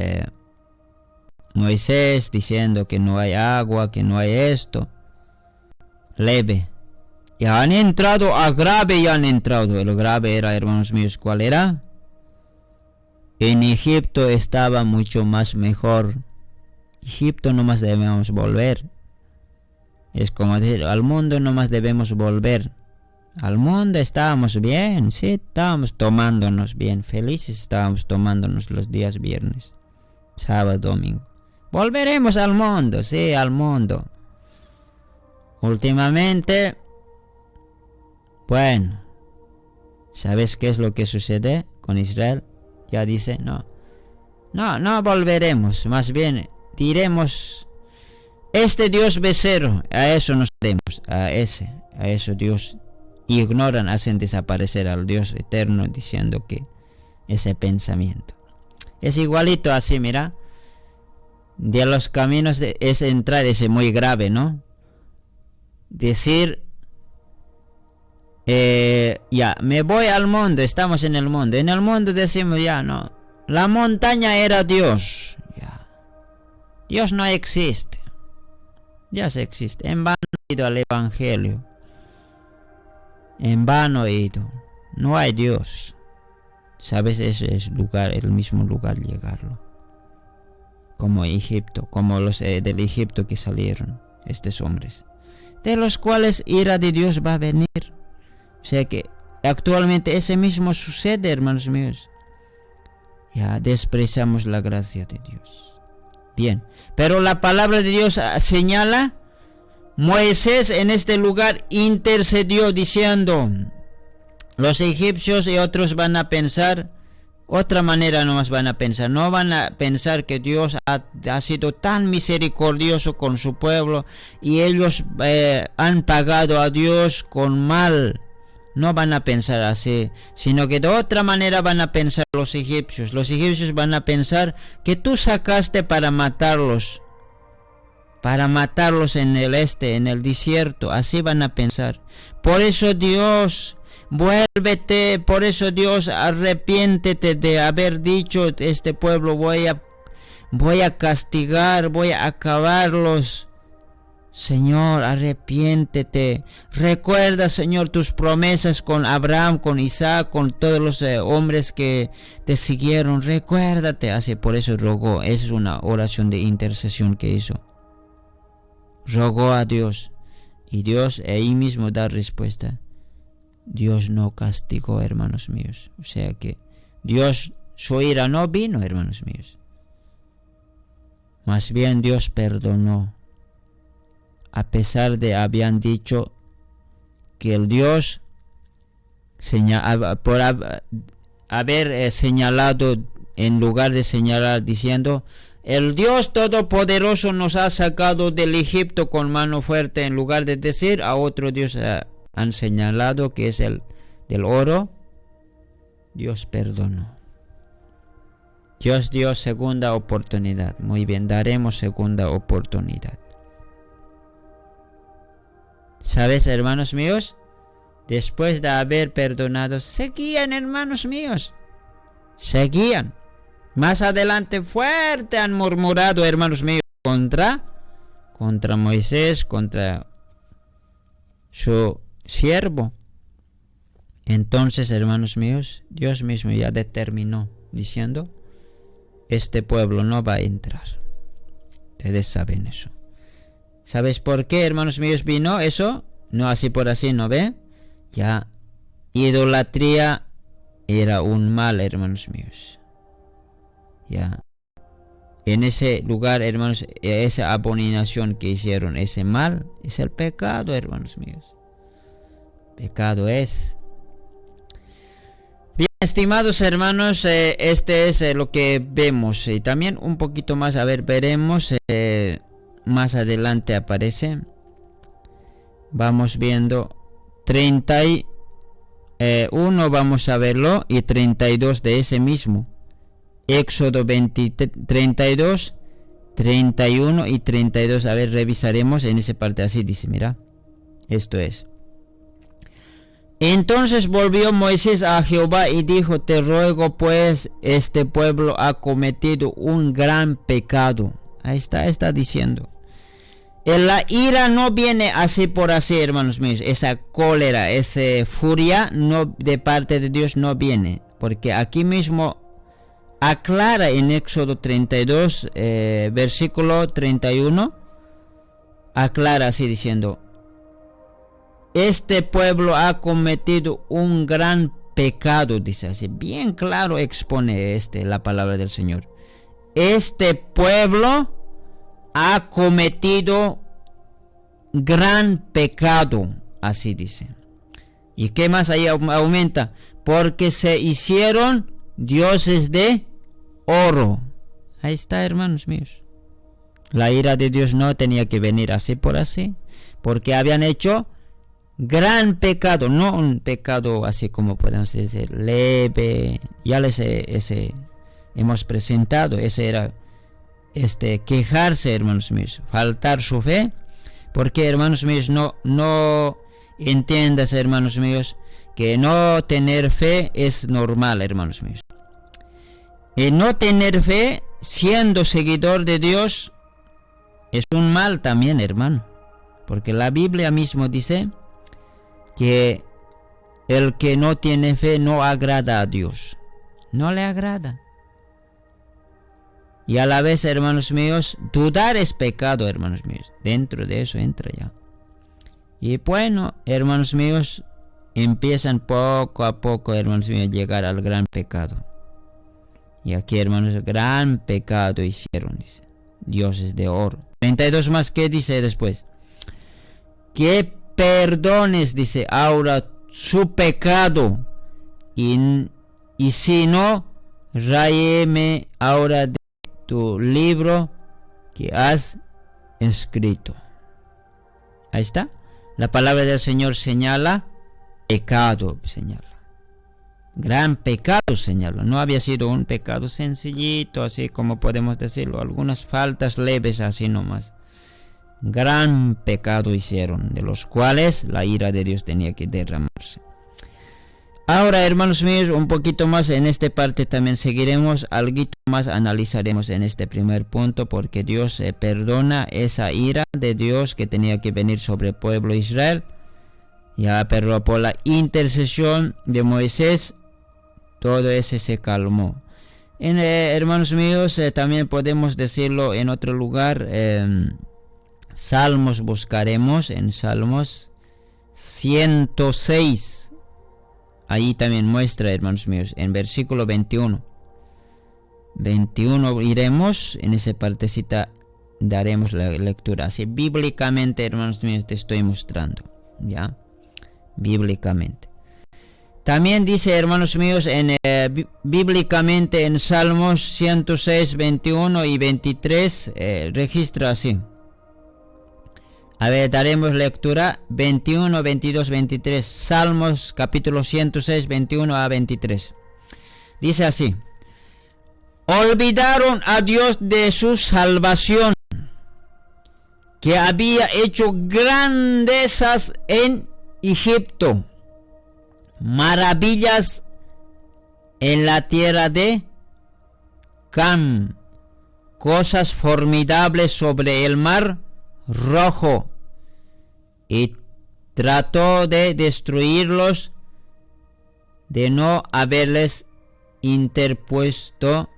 Moisés diciendo que no hay agua, que no hay esto, leve. Ya han entrado a grave, el grave era, hermanos míos, ¿cuál era? En Egipto estaba mucho más mejor. Egipto no más debemos volver. Es como decir, al mundo no más debemos volver. Al mundo estábamos bien, sí, estábamos tomándonos bien, felices estábamos tomándonos los días viernes, sábado, domingo. Volveremos al mundo, sí, al mundo. Últimamente, bueno, ¿sabes qué es lo que sucede con Israel? Ya dice, no volveremos, más bien diremos, este Dios becerro, a eso nos diremos, a eso Dios. Ignoran, hacen desaparecer al Dios eterno, diciendo que ese pensamiento es igualito así, mira, de los caminos es entrar, ese muy grave, ¿no? Decir, ya, me voy al mundo, estamos en el mundo decimos, ya, no, la montaña era Dios, ya, Dios no existe, ya se existe, en vano he ido al Evangelio, en vano he ido, no hay Dios, sabes, ese es el mismo lugar llegarlo, como Egipto, como los del Egipto que salieron, estos hombres, de los cuales ira de Dios va a venir. O sea que actualmente ese mismo sucede, hermanos míos. Ya despreciamos la gracia de Dios. Bien, pero la palabra de Dios señala, Moisés en este lugar intercedió diciendo, los egipcios y otros van a pensar, otra manera nomás van a pensar, no van a pensar que Dios ha sido tan misericordioso con su pueblo y ellos han pagado a Dios con mal. No van a pensar así, sino que de otra manera van a pensar los egipcios. Los egipcios van a pensar que tú sacaste para matarlos en en el desierto. Así van a pensar. Por eso Dios, vuélvete, por eso Dios, arrepiéntete de haber dicho, este pueblo voy a castigar, voy a acabarlos. Señor, arrepiéntete. Recuerda, Señor, tus promesas con Abraham, con Isaac, con todos los hombres que te siguieron. Recuérdate. Así, por eso rogó. Esa es una oración de intercesión que hizo. Rogó a Dios. Y Dios ahí mismo da respuesta. Dios no castigó, hermanos míos. O sea que Dios, su ira no vino, hermanos míos. Más bien Dios perdonó. A pesar de habían dicho que el Dios, por haber señalado, en lugar de señalar diciendo, el Dios Todopoderoso nos ha sacado del Egipto con mano fuerte, en lugar de decir a otro Dios, han señalado que es el del oro, Dios perdonó. Dios dio segunda oportunidad. Muy bien, daremos segunda oportunidad. ¿Sabes, hermanos míos? Después de haber perdonado, seguían, hermanos míos. Seguían. Más adelante fuerte han murmurado, hermanos míos, contra Moisés, contra su siervo. Entonces, hermanos míos, Dios mismo ya determinó, diciendo, este pueblo no va a entrar. Ustedes saben eso. ¿Sabes por qué, hermanos míos, vino eso? No así por así, ¿no ve? Ya, idolatría era un mal, hermanos míos. Ya. En ese lugar, hermanos, esa abominación que hicieron, ese mal, es el pecado, hermanos míos. Pecado es. Bien, estimados hermanos, este es lo que vemos. Y también un poquito más, a ver, veremos. Más adelante aparece. Vamos viendo 31, vamos a verlo, y 32 de ese mismo. Éxodo 32, 31 y 32. A ver, revisaremos en esa parte. Así dice, mira. Esto es. Entonces volvió Moisés a Jehová y dijo, te ruego pues, este pueblo ha cometido un gran pecado. Ahí está diciendo. La ira no viene así por así, hermanos míos. Esa cólera, esa furia no, de parte de Dios no viene. Porque aquí mismo aclara en Éxodo 32, versículo 31. Aclara así diciendo, este pueblo ha cometido un gran pecado, dice así. Bien claro expone la palabra del Señor. Este pueblo ha cometido gran pecado, así dice. ¿Y qué más ahí aumenta? Porque se hicieron dioses de oro. Ahí está, hermanos míos. La ira de Dios no tenía que venir así por así, porque habían hecho gran pecado, no un pecado así como podemos decir leve. Ya les hemos presentado. Ese era quejarse, hermanos míos, faltar su fe. Porque, hermanos míos, no entiendas, hermanos míos, que no tener fe es normal, hermanos míos. Y no tener fe, siendo seguidor de Dios, es un mal también, hermano. Porque la Biblia mismo dice que el que no tiene fe no agrada a Dios. No le agrada. Y a la vez, hermanos míos, dudar es pecado, hermanos míos. Dentro de eso entra ya. Y bueno, hermanos míos, empiezan poco a poco, hermanos míos, a llegar al gran pecado. Y aquí, hermanos, gran pecado hicieron, dice. Dioses de oro. 32 más, ¿qué dice después? Que perdones, dice, ahora su pecado. Y si no, ráyeme ahora de tu libro que has escrito. Ahí está. La palabra del Señor señala pecado, señala. Gran pecado señala. No había sido un pecado sencillito, así como podemos decirlo. Algunas faltas leves así nomás. Gran pecado hicieron, de los cuales la ira de Dios tenía que derramarse. Ahora, hermanos míos, un poquito más en esta parte también seguiremos, algo más analizaremos en este primer punto, porque Dios perdona esa ira de Dios que tenía que venir sobre el pueblo de Israel. Ya, pero por la intercesión de Moisés, todo ese se calmó. Hermanos míos, también podemos decirlo en otro lugar, Salmos buscaremos, en Salmos 106. Ahí también muestra, hermanos míos, en versículo 21 iremos, en esa partecita daremos la lectura. Así bíblicamente, hermanos míos, te estoy mostrando, ya, bíblicamente. También dice, hermanos míos, bíblicamente en Salmos 106, 21 y 23, registra así. A ver, daremos lectura 21, 22, 23. Salmos capítulo 106, 21 a 23. Dice así: olvidaron a Dios de su salvación, que había hecho grandezas en Egipto, maravillas en la tierra de Cam, cosas formidables sobre el mar Rojo, y trató de destruirlos de no haberles interpuesto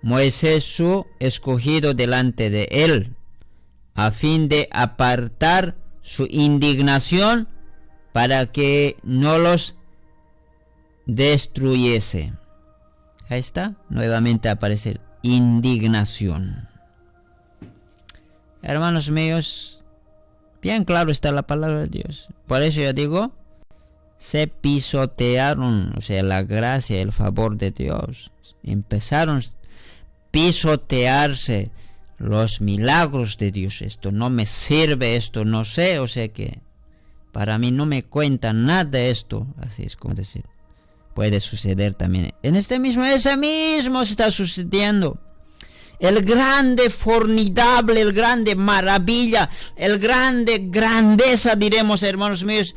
Moisés su escogido delante de él, a fin de apartar su indignación para que no los destruyese. Ahí está, nuevamente aparece indignación. Hermanos míos, bien claro está la palabra de Dios. Por eso yo digo, se pisotearon, o sea, la gracia, el favor de Dios. Empezaron a pisotearse los milagros de Dios. Esto no me sirve, esto no sé, o sea que para mí no me cuenta nada de esto. Así es como decir. Puede suceder también. Ese mismo está sucediendo. El grande formidable, el grande maravilla, el grande grandeza, diremos, hermanos míos,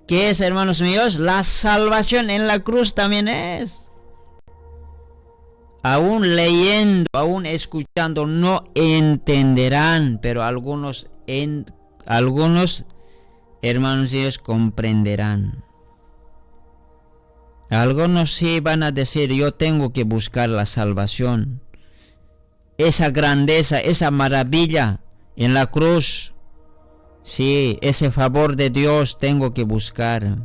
que es, hermanos míos, la salvación en la cruz también es. Aún leyendo, aún escuchando, no entenderán, pero algunos hermanos míos comprenderán. Algunos sí van a decir, yo tengo que buscar la salvación. Esa grandeza, esa maravilla en la cruz. Sí, ese favor de Dios tengo que buscar.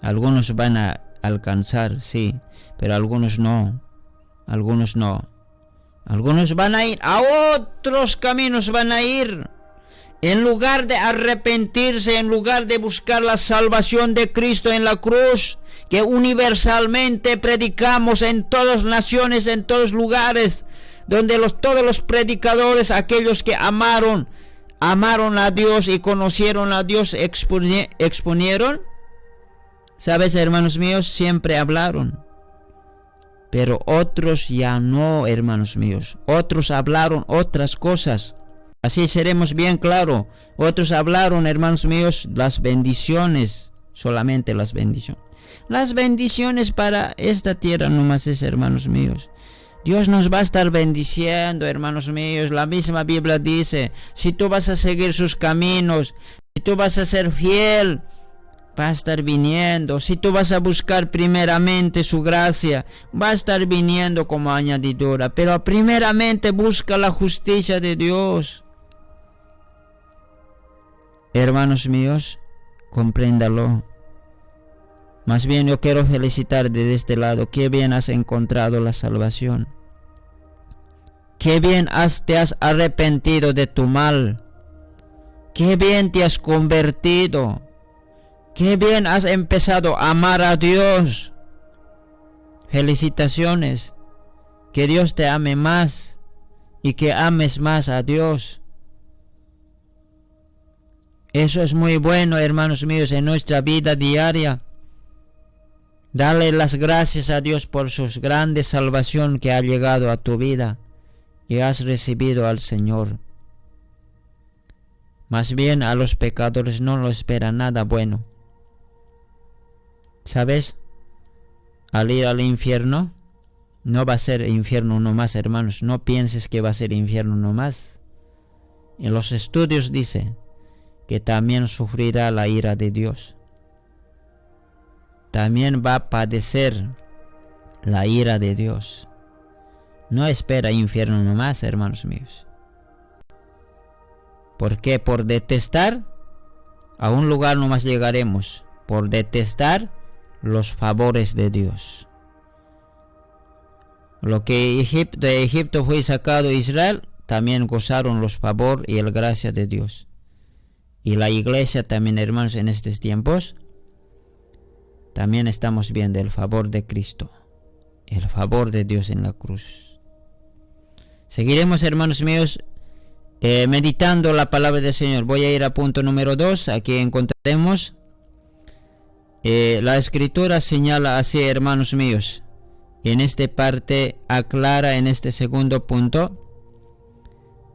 Algunos van a alcanzar, sí, pero algunos no. Algunos no. Algunos van a ir a otros caminos, van a ir. En lugar de arrepentirse, en lugar de buscar la salvación de Cristo en la cruz, que universalmente predicamos en todas naciones, en todos lugares, donde todos los predicadores, aquellos que amaron a Dios y conocieron a Dios, exponieron. Sabes, hermanos míos, siempre hablaron. Pero otros ya no, hermanos míos. Otros hablaron otras cosas. Así seremos bien claros. Otros hablaron, hermanos míos, las bendiciones. Solamente las bendiciones. Las bendiciones para esta tierra nomás es, hermanos míos. Dios nos va a estar bendiciendo, hermanos míos. La misma Biblia dice, si tú vas a seguir sus caminos, si tú vas a ser fiel, va a estar viniendo. Si tú vas a buscar primeramente su gracia, va a estar viniendo como añadidura. Pero primeramente busca la justicia de Dios. Hermanos míos, compréndalo. Más bien yo quiero felicitar desde este lado. Qué bien has encontrado la salvación. Qué bien te has arrepentido de tu mal. Qué bien te has convertido. Qué bien has empezado a amar a Dios. Felicitaciones. Que Dios te ame más y que ames más a Dios. Eso es muy bueno, hermanos míos, en nuestra vida diaria. Dale las gracias a Dios por su grande salvación que ha llegado a tu vida y has recibido al Señor. Más bien a los pecadores no lo espera nada bueno. ¿Sabes? Al ir al infierno, no va a ser infierno nomás, hermanos. No pienses que va a ser infierno nomás. En los estudios dice que también sufrirá la ira de Dios. También va a padecer la ira de Dios. No espera infierno nomás, hermanos míos. ¿Por qué? Por detestar, a un lugar nomás llegaremos. Por detestar los favores de Dios. Lo que de Egipto fue sacado Israel, también gozaron los favores y la gracia de Dios. Y la iglesia también, hermanos, en estos tiempos, también estamos viendo el favor de Cristo, el favor de Dios en la cruz. Seguiremos, hermanos míos, meditando la palabra del Señor. Voy a ir a punto número 2. Aquí encontraremos. La escritura señala así, hermanos míos. En esta parte aclara en este segundo punto.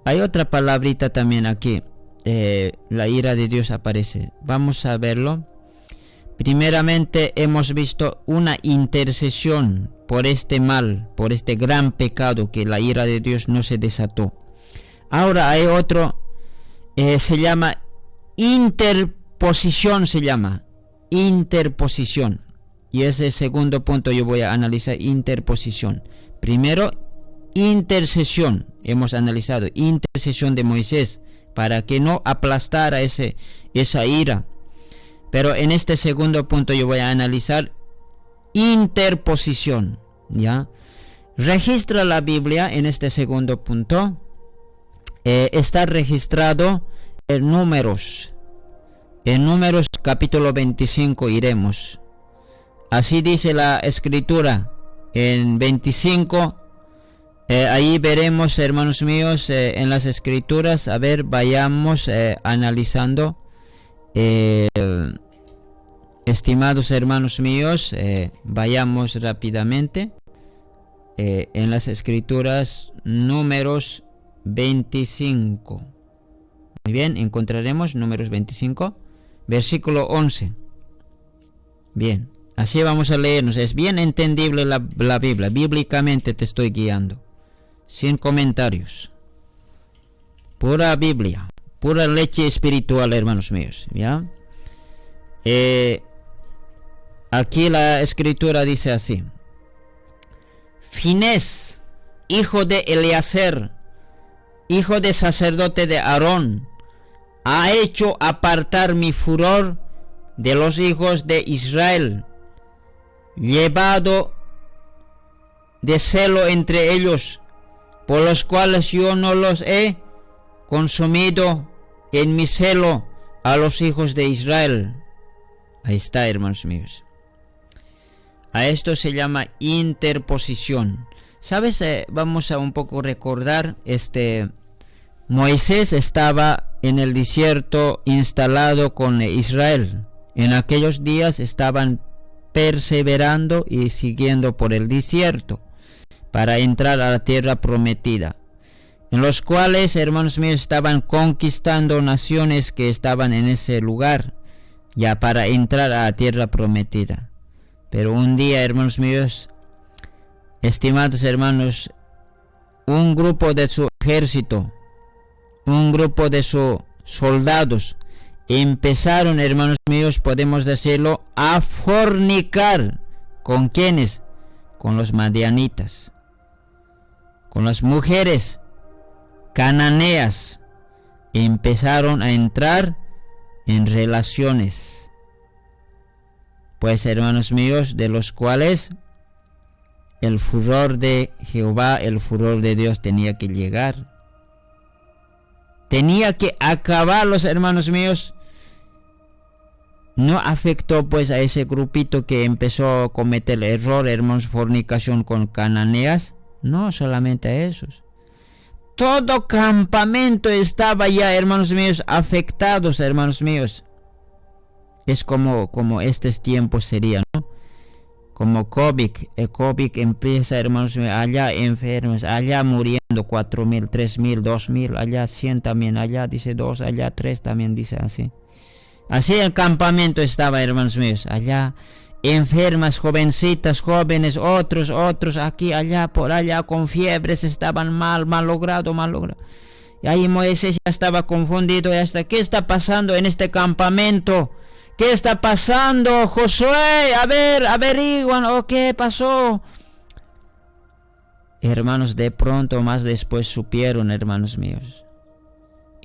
Hay otra palabrita también aquí. La ira de Dios aparece. Vamos a verlo. Primeramente hemos visto una intercesión por este mal, por este gran pecado, que la ira de Dios no se desató. Ahora hay otro, se llama interposición, interposición. Y ese segundo punto yo voy a analizar, interposición. Primero, intercesión. Hemos analizado intercesión de Moisés para que no aplastara esa ira. Pero en este segundo punto yo voy a analizar interposición, ¿ya? Registra la Biblia en este segundo punto. Está registrado en Números. En Números capítulo 25 iremos. Así dice la escritura en 25. Ahí veremos, hermanos míos, en las escrituras. A ver, vayamos analizando. Estimados hermanos míos, vayamos rápidamente en las escrituras. Números 25. Muy bien, encontraremos Números 25, versículo 11. Bien, así vamos a leernos. Es bien entendible la Biblia. Bíblicamente te estoy guiando, sin comentarios. Pura Biblia, pura leche espiritual, hermanos míos, ¿ya? Aquí la escritura dice así: Finés, hijo de Eleazar, hijo de sacerdote de Aarón, ha hecho apartar mi furor de los hijos de Israel, llevado de celo entre ellos, por los cuales yo no los he consumido en mi celo a los hijos de Israel. Ahí está, hermanos míos. A esto se llama interposición. ¿Sabes? Vamos a un poco recordar, Moisés estaba en el desierto instalado con Israel. En aquellos días estaban perseverando y siguiendo por el desierto para entrar a la tierra prometida, en los cuales, hermanos míos, estaban conquistando naciones que estaban en ese lugar, ya para entrar a la tierra prometida. Pero un día, hermanos míos, estimados hermanos, un grupo de su ejército, un grupo de sus soldados, empezaron, hermanos míos, podemos decirlo, a fornicar. ¿Con quiénes? Con los madianitas, con las mujeres cananeas. Empezaron a entrar en relaciones, pues, hermanos míos, de los cuales el furor de Jehová, el furor de Dios tenía que llegar. Tenía que acabarlos, hermanos míos. No afectó pues a ese grupito que empezó a cometer el error, hermanos, fornicación con cananeas. No solamente a esos. Todo campamento estaba ya, hermanos míos, afectados, hermanos míos. Es como estos tiempos serían, ¿no? Como COVID. El COVID empieza, hermanos míos, allá enfermos, allá muriendo 4.000, 3.000, 2.000, allá 100 también, allá dice 2, allá 3 también dice así. Así el campamento estaba, hermanos míos, allá enfermas, jovencitas, jóvenes, otros, aquí, allá, por allá, con fiebres, estaban mal logrado. Y ahí Moisés ya estaba confundido, y hasta, ¿qué está pasando en este campamento? ¿Qué está pasando, Josué? A ver, averiguan, ¿qué pasó? Hermanos, de pronto más después supieron, hermanos míos.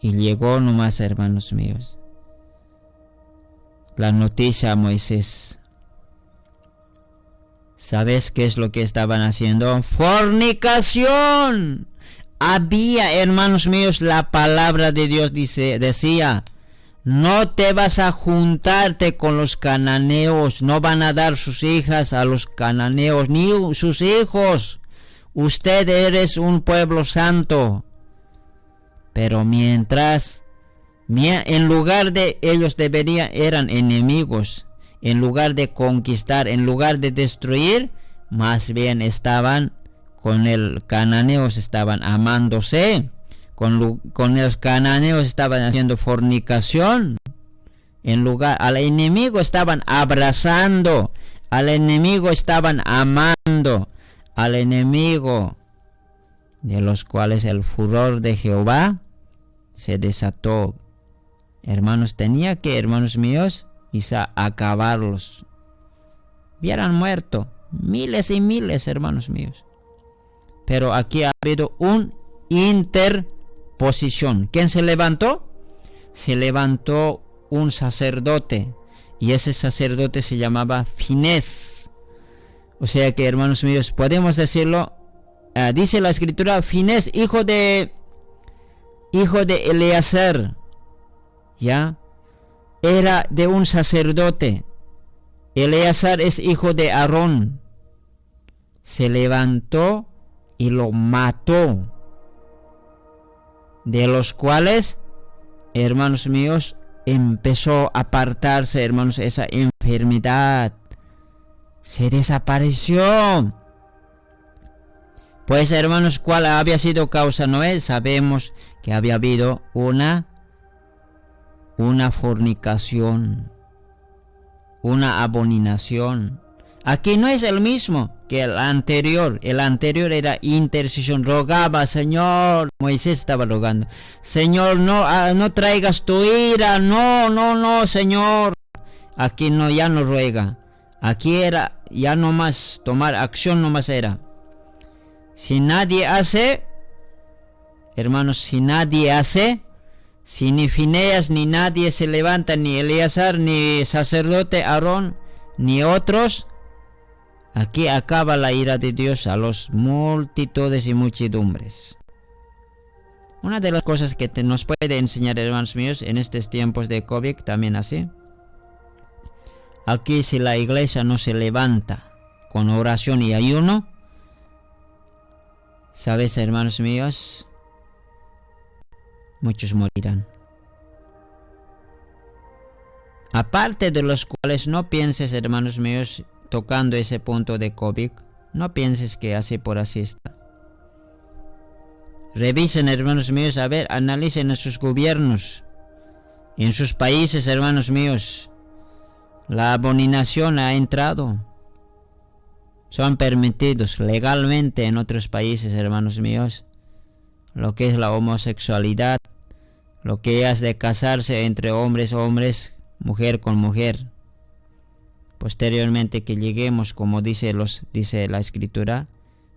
Y llegó nomás, hermanos míos, la noticia a Moisés. ¿Sabes qué es lo que estaban haciendo? ¡Fornicación! Había, hermanos míos, la palabra de Dios decía: no te vas a juntarte con los cananeos, no van a dar sus hijas a los cananeos, ni sus hijos. Usted eres un pueblo santo. Pero mientras, en lugar de ellos eran enemigos, en lugar de conquistar, en lugar de destruir, más bien estaban con el cananeos, estaban amándose, con los cananeos estaban haciendo fornicación. En lugar, al enemigo estaban abrazando, al enemigo estaban amando, al enemigo de los cuales el furor de Jehová se desató. Hermanos, tenía que, hermanos míos, quizá acabarlos. Hubieran muerto miles y miles, hermanos míos. Pero aquí ha habido una interposición. ¿Quién se levantó? Se levantó un sacerdote, y ese sacerdote se llamaba Finés. O sea que, hermanos míos, podemos decirlo, dice la escritura, Finés, hijo de Eleazar, ya, era de un sacerdote. Eleazar es hijo de Aarón. Se levantó y lo mató, de los cuales, hermanos míos, empezó a apartarse, hermanos, esa enfermedad. Se desapareció. Pues, hermanos, ¿cuál había sido causa? No es, sabemos que había habido una fornicación, una abominación. Aquí no es el mismo que el anterior. El anterior era intercesión, rogaba, Señor, Moisés estaba rogando, Señor, no traigas tu ira, no, Señor. Aquí no, ya no ruega. Aquí era, ya no más, tomar acción no más era. Si nadie hace, hermanos, si ni Fineas, ni nadie se levanta, ni Eleazar, ni sacerdote Aarón, ni otros, aquí acaba la ira de Dios a los multitudes y muchedumbres. Una de las cosas que nos puede enseñar, hermanos míos, en estos tiempos de COVID, también así. Aquí, si la iglesia no se levanta con oración y ayuno, ¿sabes, hermanos míos? Muchos morirán. Aparte de los cuales, no pienses, hermanos míos, tocando ese punto de COVID, no pienses que así por así está. Revisen, hermanos míos, a ver, analicen a sus gobiernos, en sus países, hermanos míos. La abominación ha entrado. Son permitidos legalmente en otros países, hermanos míos, lo que es la homosexualidad, lo que es de casarse entre hombres, mujer con mujer. Posteriormente que lleguemos, como dice la escritura,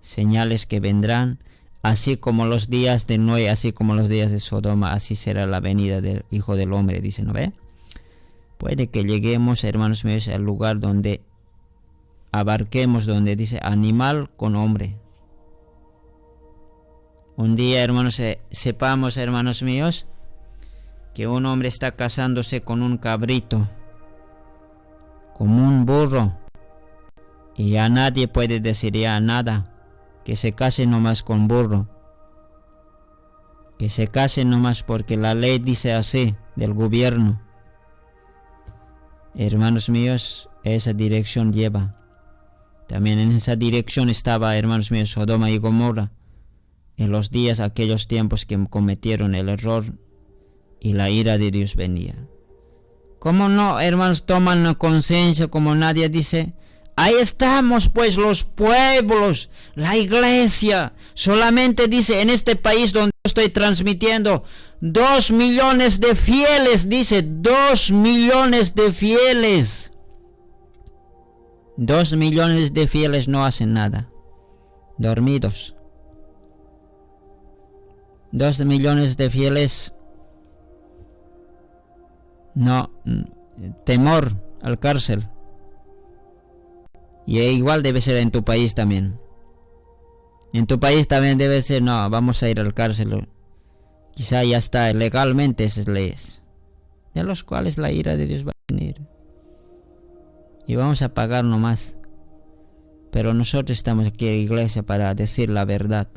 señales que vendrán, así como los días de Noé, así como los días de Sodoma, así será la venida del Hijo del Hombre, dice, ¿no ve? Puede que lleguemos, hermanos míos, al lugar donde abarquemos, donde dice animal con hombre. Un día, hermanos, sepamos, hermanos míos, que un hombre está casándose con un cabrito, como un burro, y ya nadie puede decir ya nada, que se case nomás con burro, que se case nomás porque la ley dice así, del gobierno. Hermanos míos, esa dirección lleva. También en esa dirección estaba, hermanos míos, Sodoma y Gomorra, en los días, aquellos tiempos que cometieron el error y la ira de Dios venía. ¿Cómo no, hermanos, toman conciencia, como nadie dice? Ahí estamos, pues, los pueblos, la iglesia. Solamente dice, en este país donde estoy transmitiendo, 2 millones de fieles, dice, 2 millones de fieles. 2 millones de fieles no hacen nada, dormidos. 2 millones de fieles, no, temor al cárcel. Y igual debe ser en tu país también. En tu país también debe ser, no, vamos a ir al cárcel. Quizá ya está legalmente esas leyes, de los cuales la ira de Dios va a venir. Y vamos a pagar nomás. Pero nosotros estamos aquí en la iglesia para decir la verdad.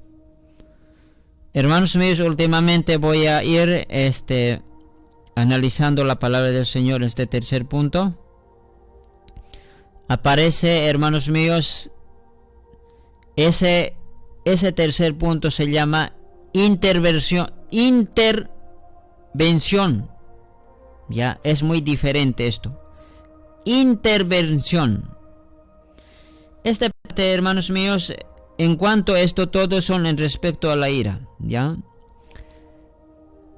Hermanos míos, últimamente voy a ir analizando la palabra del Señor en este tercer punto. Aparece, hermanos míos, ese tercer punto se llama intervención. Ya, es muy diferente esto. Intervención. Esta parte, hermanos míos, en cuanto a esto, todos son en respecto a la ira, ¿ya?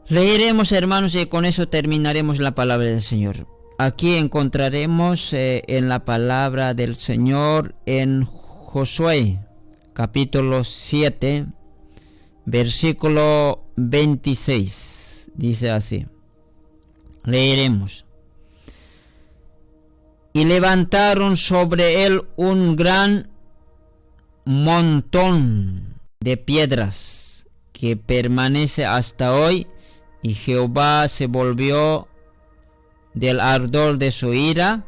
Leeremos, hermanos, y con eso terminaremos la palabra del Señor. Aquí encontraremos en la palabra del Señor en Josué, capítulo 7, versículo 26. Dice así. Leeremos. Y levantaron sobre él un gran montón de piedras que permanece hasta hoy, y Jehová se volvió del ardor de su ira,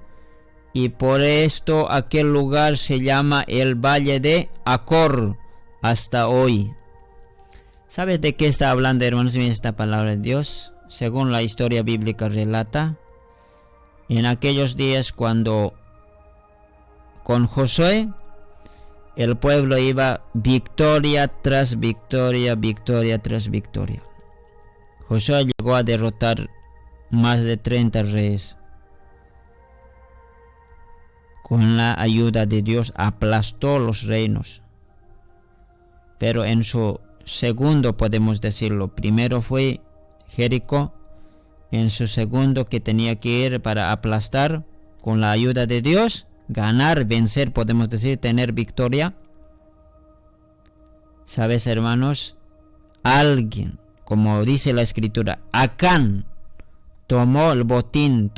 y por esto aquel lugar se llama el Valle de Acor hasta hoy. ¿Sabes de qué está hablando, hermanos, en esta palabra de Dios? Según la historia bíblica relata, en aquellos días cuando con Josué el pueblo iba victoria tras victoria, victoria tras victoria. Josué llegó a derrotar más de 30 reyes. Con la ayuda de Dios aplastó los reinos. Pero en su segundo, podemos decirlo, primero fue Jericó, en su segundo, que tenía que ir para aplastar, con la ayuda de Dios, ganar, vencer, podemos decir, tener victoria. ¿Sabes, hermanos? Alguien, como dice la escritura, Acán, tomó el botín,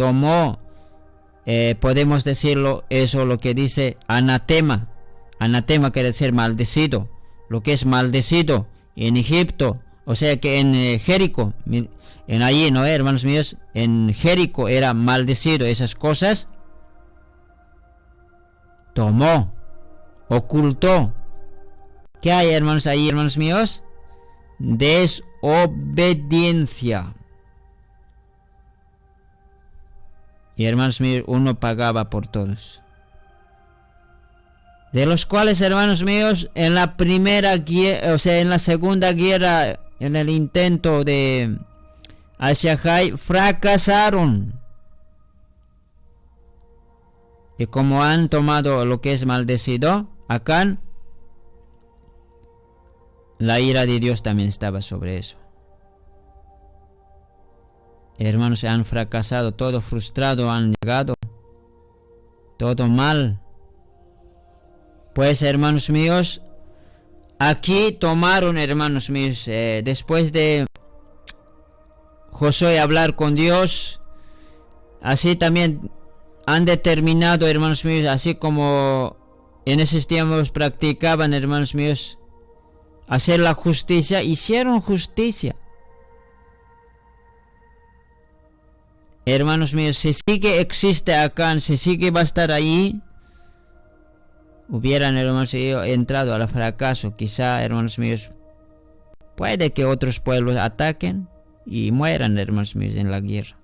podemos decirlo, eso lo que dice anatema. Anatema quiere decir maldecido. Lo que es maldecido en Egipto, o sea que en Jericó, en allí, ¿no, hermanos míos? En Jericó era maldecido esas cosas. Tomó, ocultó. ¿Qué hay, hermanos, ahí, hermanos míos? Desobediencia. Y, hermanos míos, uno pagaba por todos. De los cuales, hermanos míos, en la primera guerra, o sea, en la segunda guerra, en el intento de Ashahai, fracasaron. Y como han tomado lo que es maldecido, Acán, la ira de Dios también estaba sobre eso. Hermanos, han fracasado, todo frustrado, han llegado, todo mal. Pues, hermanos míos, aquí tomaron, hermanos míos, después de Josué hablar con Dios, así también han determinado, hermanos míos, así como en esos tiempos practicaban, hermanos míos, hacer la justicia, hicieron justicia. Hermanos míos, si sigue existe acá, si sigue va a estar ahí, hubieran, hermanos míos, entrado al fracaso. Quizá, hermanos míos, puede que otros pueblos ataquen y mueran, hermanos míos, en la guerra.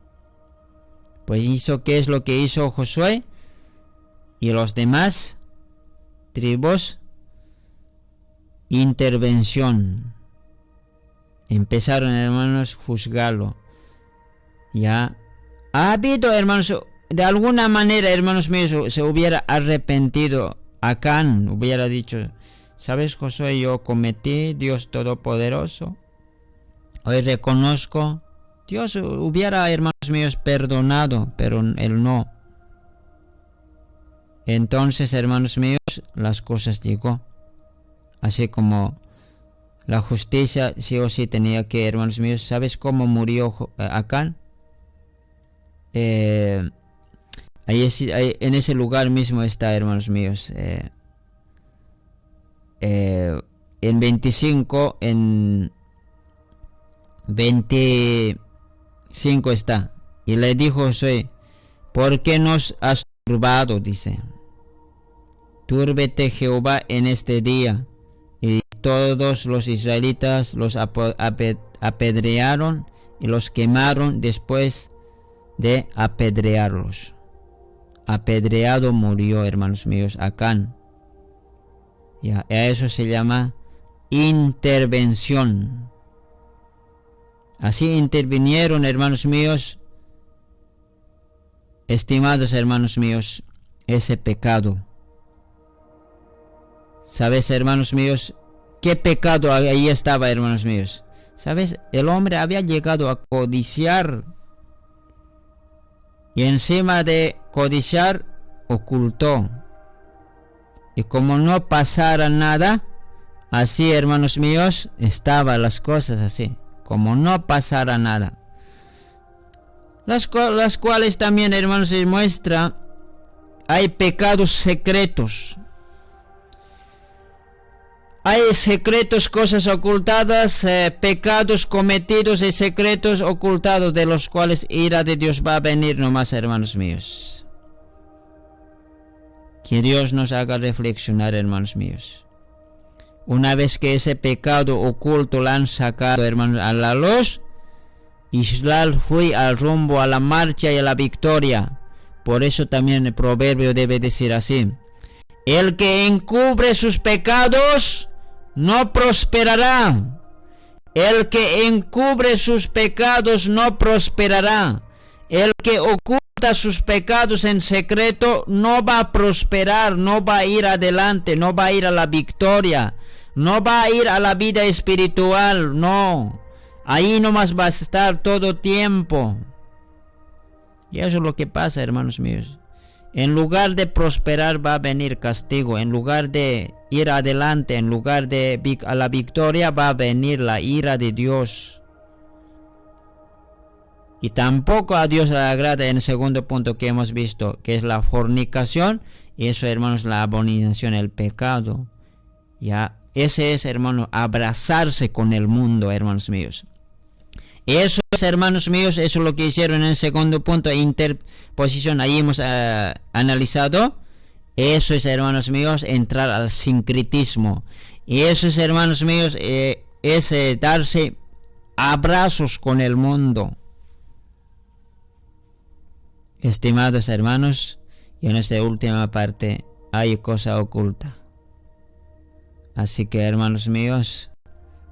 Pues hizo, ¿qué es lo que hizo Josué? Y los demás tribus, intervención. Empezaron, hermanos, juzgarlo. Ya ha habido, hermanos, de alguna manera, hermanos míos, se hubiera arrepentido. Acán hubiera dicho: ¿sabes, Josué? Yo cometí, Dios Todopoderoso, hoy reconozco. Dios hubiera, hermanos míos, perdonado, pero él no. Entonces, hermanos míos, las cosas llegó. Así como la justicia sí o sí tenía que, hermanos míos, ¿sabes cómo murió Acán? Ahí en ese lugar mismo está, hermanos míos, en 25, en 25 está. Y le dijo Josué: ¿por qué nos has turbado? Dice: túrbete Jehová en este día, y todos los israelitas los apedrearon y los quemaron después de apedrearlos. Apedreado murió, hermanos míos, Acán. Ya, a eso se llama intervención. Así intervinieron, hermanos míos, estimados hermanos míos, ese pecado. ¿Sabes, hermanos míos, qué pecado ahí estaba, hermanos míos? ¿Sabes? El hombre había llegado a codiciar, y encima de codiciar, ocultó. Y como no pasara nada, así, hermanos míos, estaban las cosas así, como no pasara nada. Las cuales también, hermanos, se muestra, hay pecados secretos. Hay secretos, cosas ocultadas, pecados cometidos y secretos ocultados, de los cuales ira de Dios va a venir nomás, hermanos míos. Que Dios nos haga reflexionar, hermanos míos. Una vez que ese pecado oculto lo han sacado, hermanos, a la luz, Israel fue al rumbo a la marcha y a la victoria. Por eso también el proverbio debe decir así: el que encubre sus pecados no prosperará. El que encubre sus pecados no prosperará. El que oculta sus pecados en secreto no va a prosperar, no va a ir adelante, no va a ir a la victoria, no va a ir a la vida espiritual, no. Ahí nomás va a estar todo tiempo. Y eso es lo que pasa, hermanos míos. En lugar de prosperar va a venir castigo. En lugar de ir adelante, en lugar de a la victoria, va a venir la ira de Dios. Y tampoco a Dios le agrada, en el segundo punto que hemos visto, que es la fornicación. Y eso, hermanos, la abominación, el pecado. Ya, ese es, hermano, abrazarse con el mundo, hermanos míos. Eso es, hermanos míos, eso es lo que hicieron en el segundo punto, interposición. Ahí hemos analizado. Eso es, hermanos míos, entrar al sincretismo. Y eso es, hermanos míos, es darse abrazos con el mundo. Estimados hermanos, y en esta última parte hay cosa oculta. Así que, hermanos míos,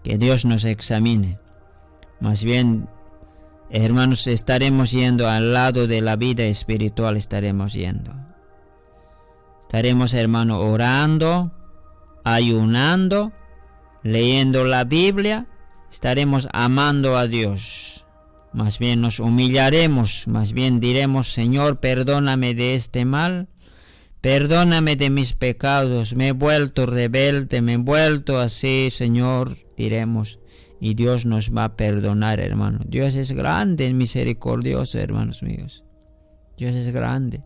que Dios nos examine. Más bien, hermanos, estaremos yendo al lado de la vida espiritual, estaremos yendo. Estaremos, hermano, orando, ayunando, leyendo la Biblia, estaremos amando a Dios. Más bien nos humillaremos, más bien diremos: Señor, perdóname de este mal, perdóname de mis pecados, me he vuelto rebelde, me he vuelto así, Señor, diremos. Y Dios nos va a perdonar, hermano. Dios es grande y misericordioso, hermanos míos. Dios es grande.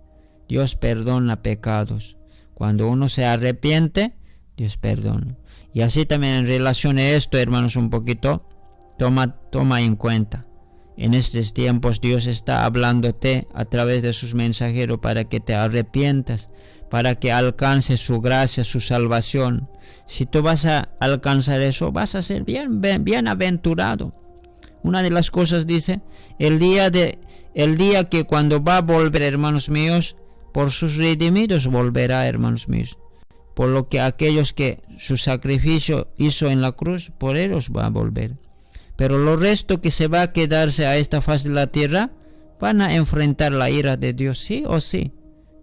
Dios perdona pecados. Cuando uno se arrepiente, Dios perdona. Y así también en relación a esto, hermanos, un poquito, toma en cuenta. En estos tiempos Dios está hablándote a través de sus mensajeros para que te arrepientas, para que alcances su gracia, su salvación. Si tú vas a alcanzar eso, vas a ser bienaventurado. Una de las cosas dice, el día que cuando va a volver, hermanos míos, por sus redimidos volverá, hermanos míos. Por lo que aquellos que su sacrificio hizo en la cruz, por ellos va a volver. Pero lo resto que se va a quedarse a esta faz de la tierra, van a enfrentar la ira de Dios, sí o sí.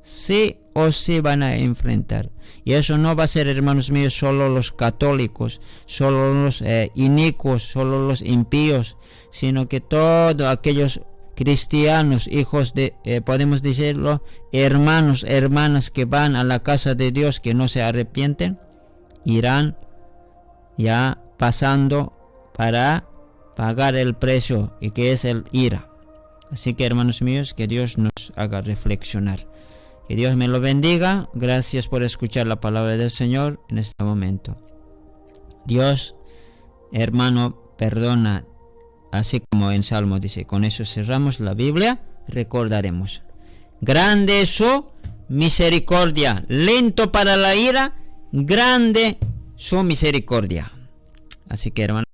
Sí o sí van a enfrentar. Y eso no va a ser, hermanos míos, solo los católicos, solo los inicuos, solo los impíos, sino que todos aquellos cristianos, hijos de, podemos decirlo, hermanos, hermanas que van a la casa de Dios, que no se arrepienten, irán ya pasando para pagar el precio, y que es el ira. Así que, hermanos míos, que Dios nos haga reflexionar. Que Dios me lo bendiga. Gracias por escuchar la palabra del Señor en este momento. Dios, hermano, perdona, así como en Salmo dice. Con eso cerramos la Biblia. Recordaremos: grande es su misericordia, lento para la ira, grande su misericordia. Así que hermanos,